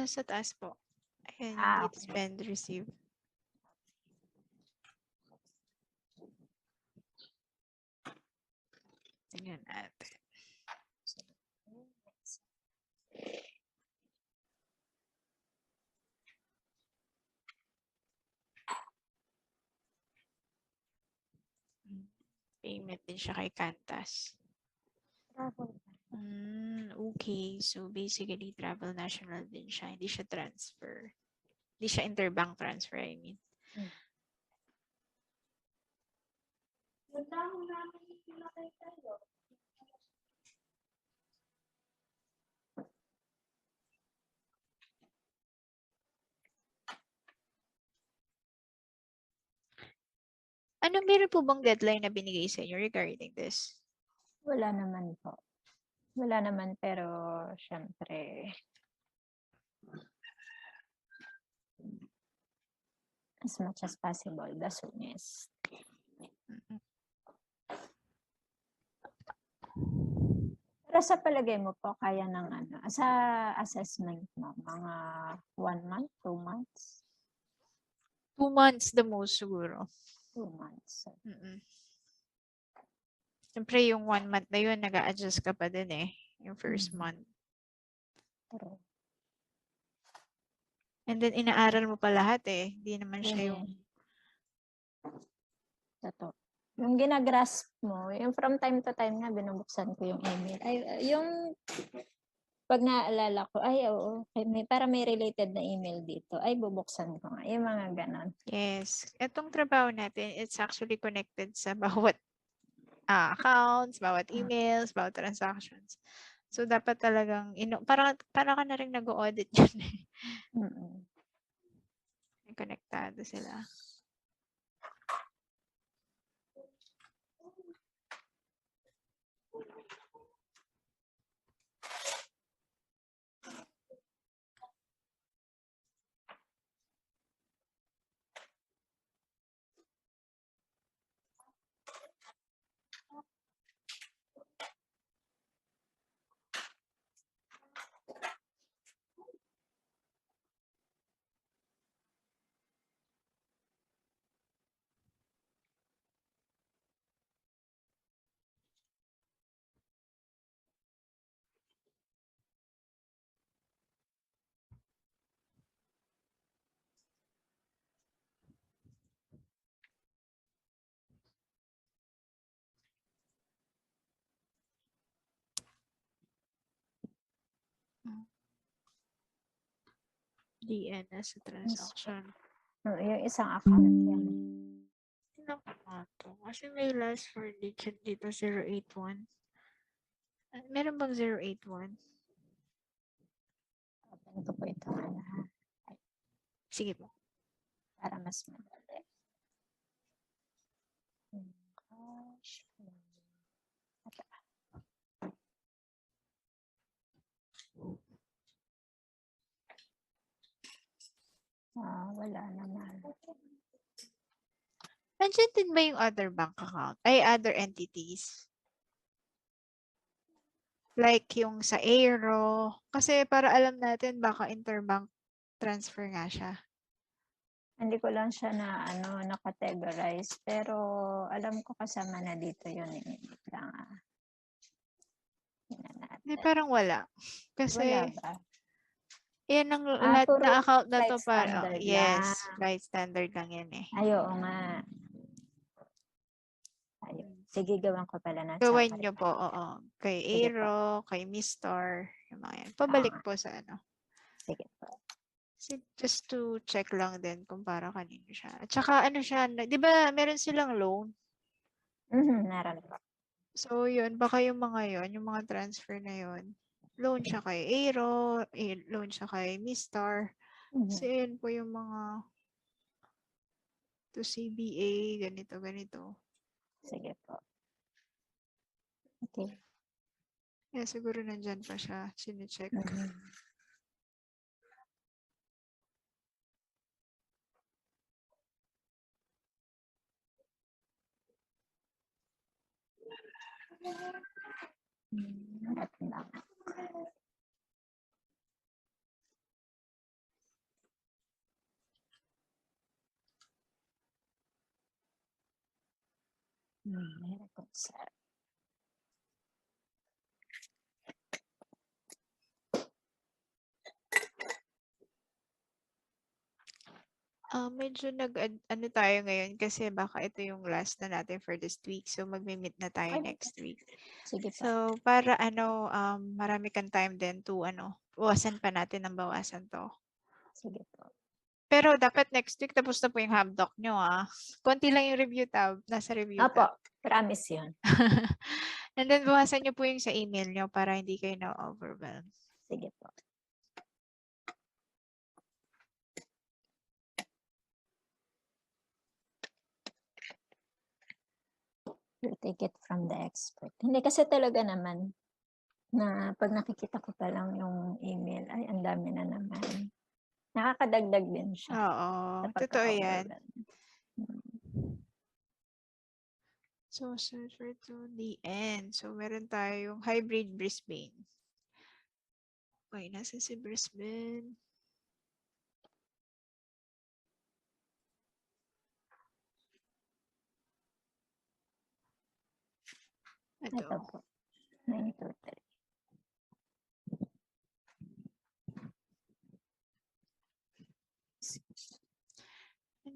Sa taas po. Ayan, yung Okay. spend, receive. Tingnan natin. Payment din siya kay Qantas. Okay. So, basically, travel national din siya. Hindi siya transfer. Hindi siya interbank transfer, I mean. Meron po bang deadline na binigay sa inyo regarding this? Wala naman po. Wala naman, pero syempre, as much as possible, the soonest. Pero sa palagay mo po, kaya ng sa assessment mo, mga 1 month, 2 months? 2 months the most siguro. 2 months. Siyempre yung 1 month na yun, nag-a-adjust ka pa din eh. Yung first month. True. And then inaaral mo pa lahat eh. Hindi naman siya yung... Totoo. Yung ginagrasp mo, yung from time to time nga, binubuksan ko yung email. Ay, yung pag naaalala ko, ay oo, para may related na email dito, ay bubuksan ko nga. Yung mga ganon. Yes. Itong trabaho natin, it's actually connected sa bawat accounts, bawat emails, bawat transactions. So, dapat talagang, para ka na rin nag-audit yun eh. Konektado sila. DN as a transaction. Yung isang account yan. Tingnan ko nga to. Kasi may last four digit dito, 081. Meron bang 081? Open ko po ito na Sige po. para mas madali. Gosh. Wala naman. Nandiyan din ba yung other bank account? Ay, other entities? Like yung sa Aero. Kasi para alam natin baka interbank transfer nga siya. Hindi ko lang siya na na-categorize, pero alam ko kasama na dito yun. Wait lang. Tingnan natin. Hindi, parang wala. Kasi Wala ba? yan ang lahat puro na account na flight to para standard yes, lang. flight standard lang yan eh. Ay, oo nga. Ayun. Sige, gawan ko pala ng Gawin separate nyo po, account. oo. Kay Sige po. Aero, kay Mistar, yung mga yan. Pabalik Ah. po sa ano. Sige po. Just to check lang din kung para kanino siya. At saka ano siya, di ba meron silang loan? Meron po. So yun, baka yung mga yun, yung mga transfer na yun, loan siya kay Aero, loan siya kay Mistar. So yun po yung mga to CBA, ganito, ganito. Sige po. Okay. Yeah, siguro nandyan pa siya, sine-check. At lang. Reconcile. Medyo ano tayo ngayon kasi baka ito yung last na natin for this week. So magmi-meet na tayo Ay, next week. Sige po. So para marami kang time din to bawasan pa natin ng bawasan to. Sige po. Pero dapat next week tapos na po yung Hamdoc nyo Konti lang yung review tab. Nasa review Apo, tab. promise yun. And then bawasan nyo po yung sa email nyo para hindi kayo na-overwhelm. Sige po. You take it from the expert. Hindi kasi talaga naman na pag nakikita ko pa lang yung email, ay ang dami na naman. Nakakadagdag din siya. Oo, totoo yan. So, search for to the end. So, meron tayong hybrid Brisbane. Okay, nasa si Brisbane. Ito po. 923.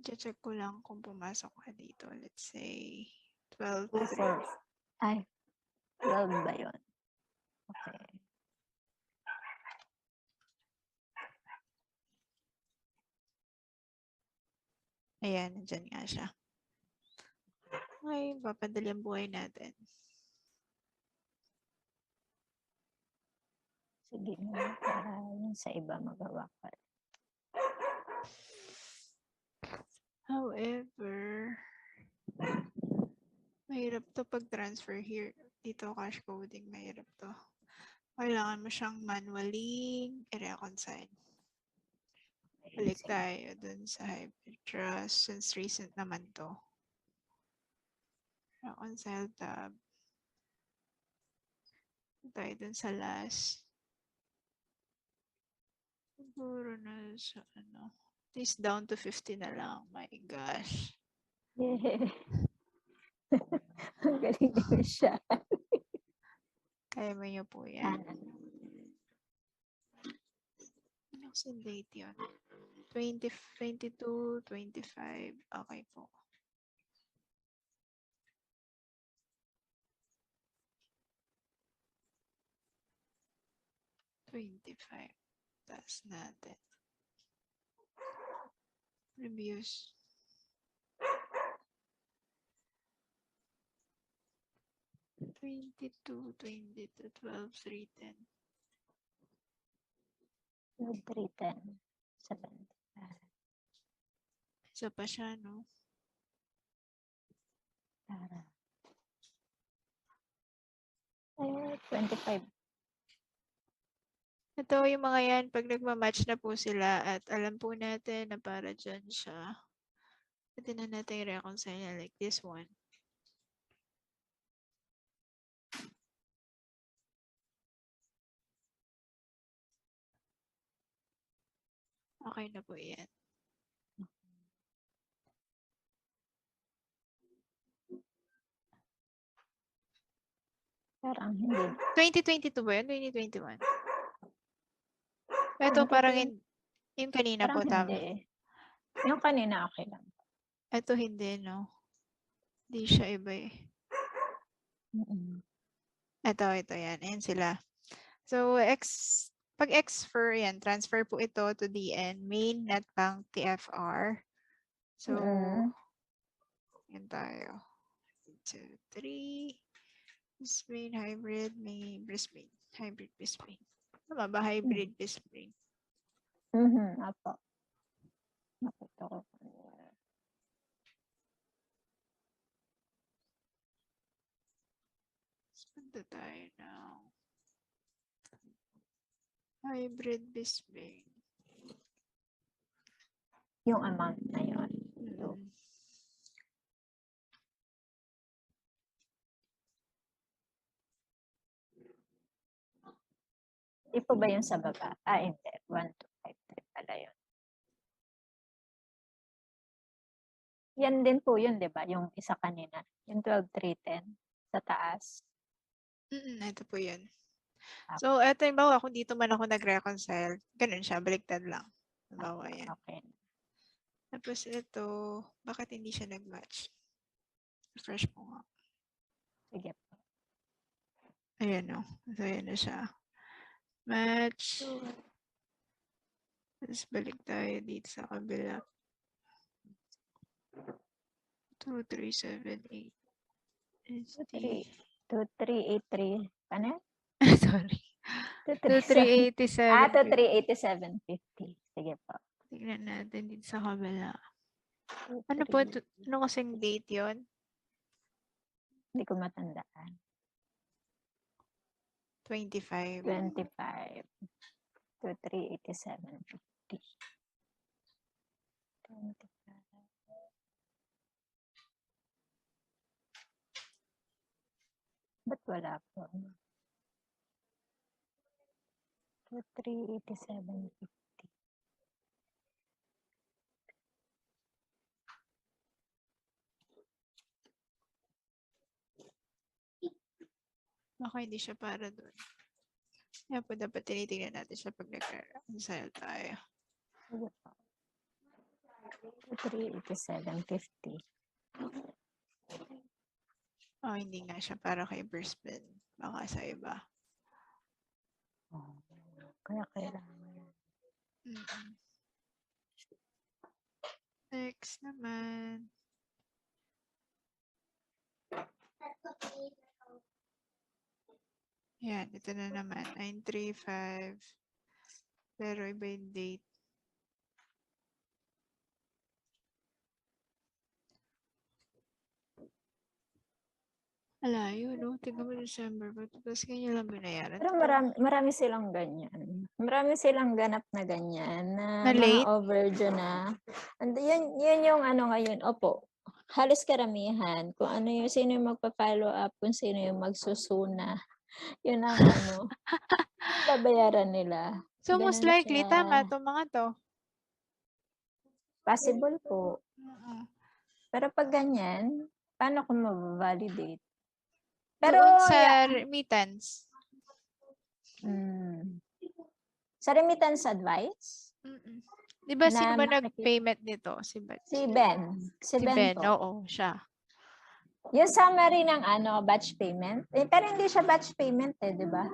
Check ko lang kung pumasok ka dito. Let's say 12. Ay, 12 ba yun? Okay. Ayan, nandyan nga siya. Okay, papadali ang buhay natin. Sige na, para yung sa iba magawa pa. However, mahirap to pag-transfer here. Dito cash coding, mahirap to. Kailangan mo siyang manually i-reconcile. Balik tayo dun sa Hybrid Trust since recent naman to. Reconcile tab. Tayo dun sa last. Siguro na sa at least down to 50 na lang. My gosh. Yeah. Ang galing naman siya. Kaya mo niyo po yan. Ano kasi date yun? 2022, 25. Okay po. $25. Taas natin. Reviews. $22, 12, 310. 310. 75. Isa pa siya, no? Para. 25. Ito yung mga yan, pag nagmamatch na po sila at alam po natin na para dyan siya. Pwede na natin i-reconcile like this one. Okay na po yan. Parang hindi. 2022 ba yun? 2021? Ito parang yung kanina Parang po, tama. hindi. Yung kanina okay lang. Ito hindi, no? Hindi siya iba eh. Ito yan. Ayan sila. So, pag X-FER, yan, transfer po ito to DN, main netbank TFR. So, yan tayo. 1, 2, 3. Brisbane, hybrid, may Brisbane. Hybrid Brisbane. Tama ba? Hybrid Brisbane. Apo. Nakita ko. Punta tayo ng hybrid Brisbane. Yung amount na yun. Di po ba yung sa baba? Hindi. 1253 pala yun. Yan din po yun, di ba? Yung isa kanina. Yung 12310 sa taas. Ito po yun. So, ito yung bawa, kung dito man ako nag-reconcile, ganun siya, baliktad lang. Bawa yan. Okay. Tapos ito, bakit hindi siya nag-match? Refresh ko nga. Sige po. Ayan o. So, ayan na siya. Match. Tapos balik tayo dito sa kabila. 2378. 2383. Ano? Sorry. 2387. 2387.50. Sige po. Tingnan natin dito sa kabila. Ano po? Ano kasing date yon? Hindi ko matandaan. 25. 25. 2387.50. 25. Ba't wala po? 2387.50. Baka hindi siya para doon. Kaya po dapat tinitingnan natin siya pag nag-reconcile tayo. 2387.50. Oh, hindi nga siya para kay Brisbane. Baka sa iba. Kaya kailangan. Next naman. Yan, ito na naman. 935. Pero iba yung date. Alayo, no? Tingnan mo December. Tapos ganyan lang binayaran. Pero marami silang ganyan. Marami silang ganap na ganyan. Na late? mga overdue na. And yun yung ano ngayon. Opo. Halos karamihan. Kung ano yung sino yung magpa-follow up. Kung sino yung magsusuna. Yun ang ano. Babayaran nila. So, Ganun most likely, siya. tama itong mga to. Possible po. Pero pag ganyan, paano kung mababalidate? Pero doon sa remittance. Sa remittance advice? Di ba sino ba nag-payment nito? Si Ben. Si Ben po. Oo, siya. Yung summary ng batch payment. Pero hindi siya batch payment di ba?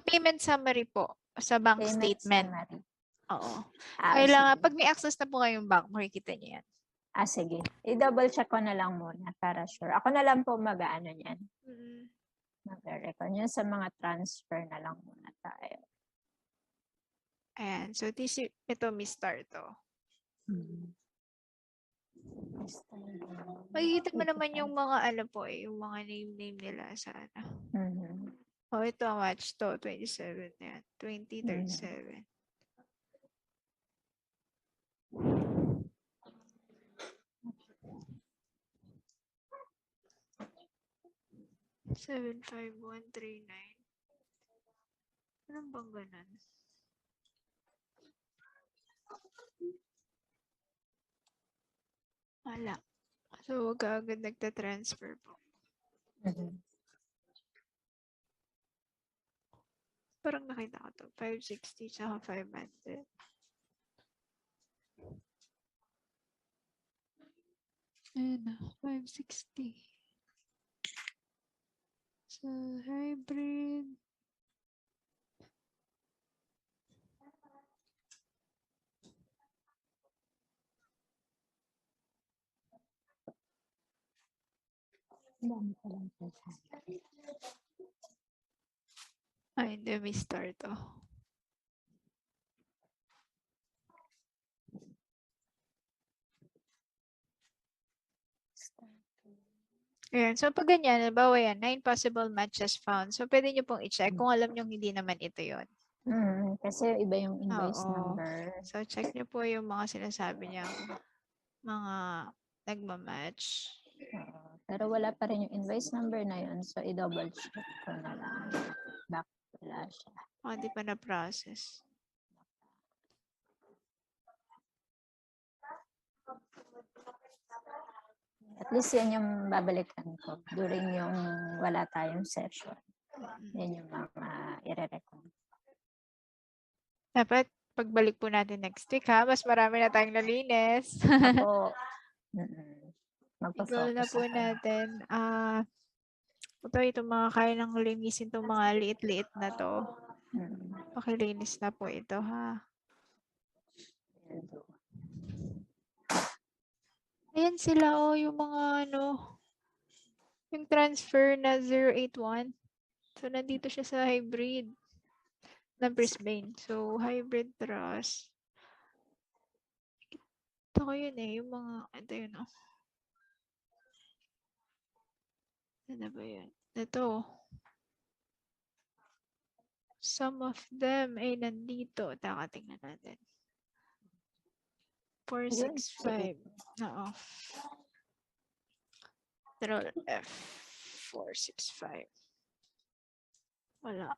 Payment summary po sa bank Payment statement. summary. Oo. Ah, Kailangan, sige. pag may access na po kayong bank, makikita niyo yan. Ah, sige. I-double check ko na lang muna para sure. Ako na lang po mag-ano niyan. Mm. Mag-record niyan sa mga transfer na lang muna tayo. Ayan. So, ito, Mr. to. Makikita mo naman yung mga ano po yung mga name nila sa ano. Oh, ito ang match to. 27 na yan. 2037. 75139. Anong bang ganun? Wala. So, wag ka agad nagta-transfer po. Parang nakita ko to. 560 tsaka 500. Ayun na. 560. So, hybrid. Ay, hindi. May star to. Ayan. So, pag ganyan, halimbawa yan, 9 possible matches found. So, pwede nyo pong i-check kung alam nyo hindi naman ito yon. Kasi iba yung invoice Oo. number. So, check nyo po yung mga sinasabi niya, mga nagmamatch. Pero wala pa rin yung invoice number na yun. So, i-double check ko na lang. Back wala siya. Hindi pa na-process. At least yan yung babalikan ko during yung wala tayong session. Yan yung mga i-recommend. Dapat pagbalik po natin next week ha, mas marami na tayong nalinis. Ako, Goal na magpa-focus po ako. natin. Itong mga kaya nang linisin itong mga liit-liit na to. Pakilinis na po ito ha. Ayan sila yung mga yung transfer na 081. So, nandito siya sa hybrid ng Brisbane. So, hybrid trust. Ito ko yun yung mga, ito yun Ano ba yun? Ito. Some of them ay nandito. Tingnan natin. 465. Oo. Control F. 465. Wala.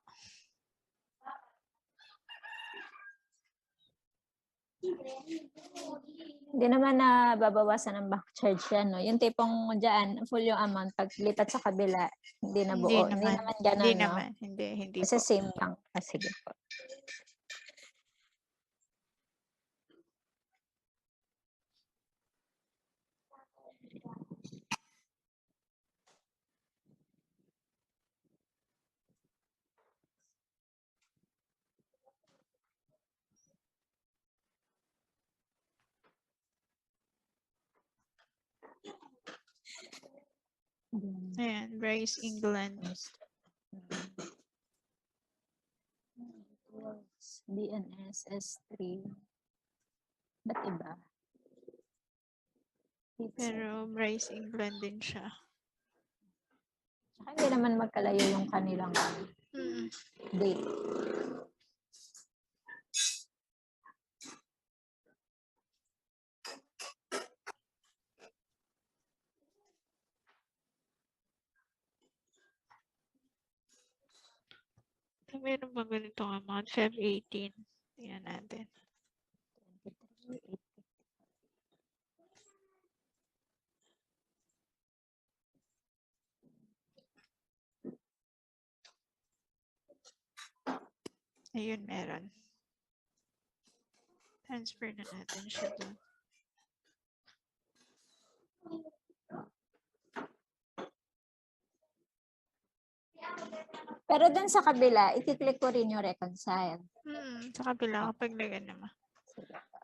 Hindi naman na babawasan ng bank charge yan, no? Yung tipong dyan, full yung amount, pag lipat sa kabila, hindi na buo. Hindi naman ganun, Hindi no? naman. Hindi Kasi po. same bank. Sige po. Ayan, Bryce England. BNS S3. Ba't iba? Pero Bryce England din siya. Saka hindi naman magkalayo yung kanilang date. Meron ba ganitong amount? Feb 18. Tingnan natin. Ayun, meron. Transfer na natin siya doon. Pero dun sa kabila, i-click ko rin yung reconcile. Sa kabila kapag naman. Sige po.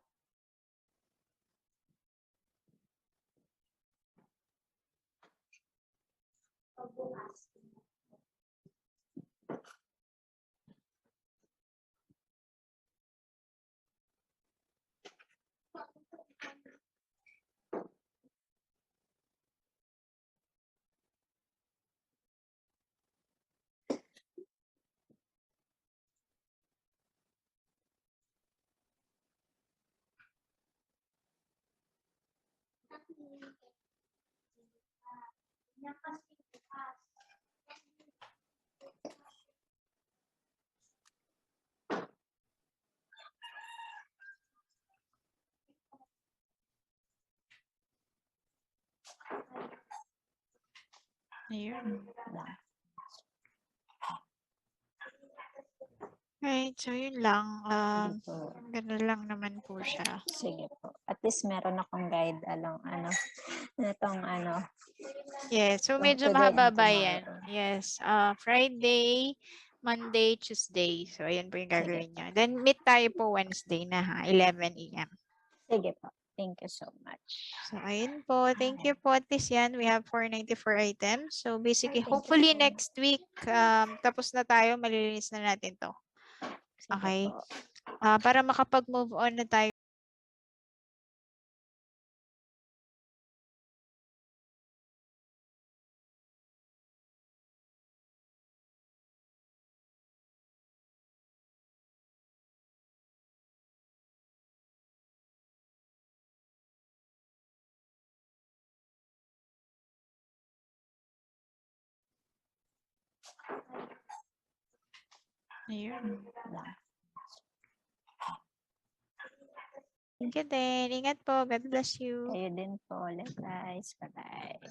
Ayun. Lang. Right, so yun lang. Sige po. Ganun lang naman po siya. Sige po. At least meron akong guide along itong Yes, so medyo today and mahaba yan. tomorrow. Yes, Friday, Monday, Tuesday. So, ayan po yung Sige gagawin nyo. Then, meet tayo po Wednesday na ha, 11 a.m. Sige po. Thank you so much. So, ayun po. Thank you po. At least yan, we have 494 items. So, basically, Thank you hopefully po. next week, tapos na tayo, malilinis na natin to. Sige Okay? po. Para makapag-move on na tayo. Ayun. Lang. Thank you din. Ingat po. God bless you. Kayo din po ulit, guys. Bye-bye.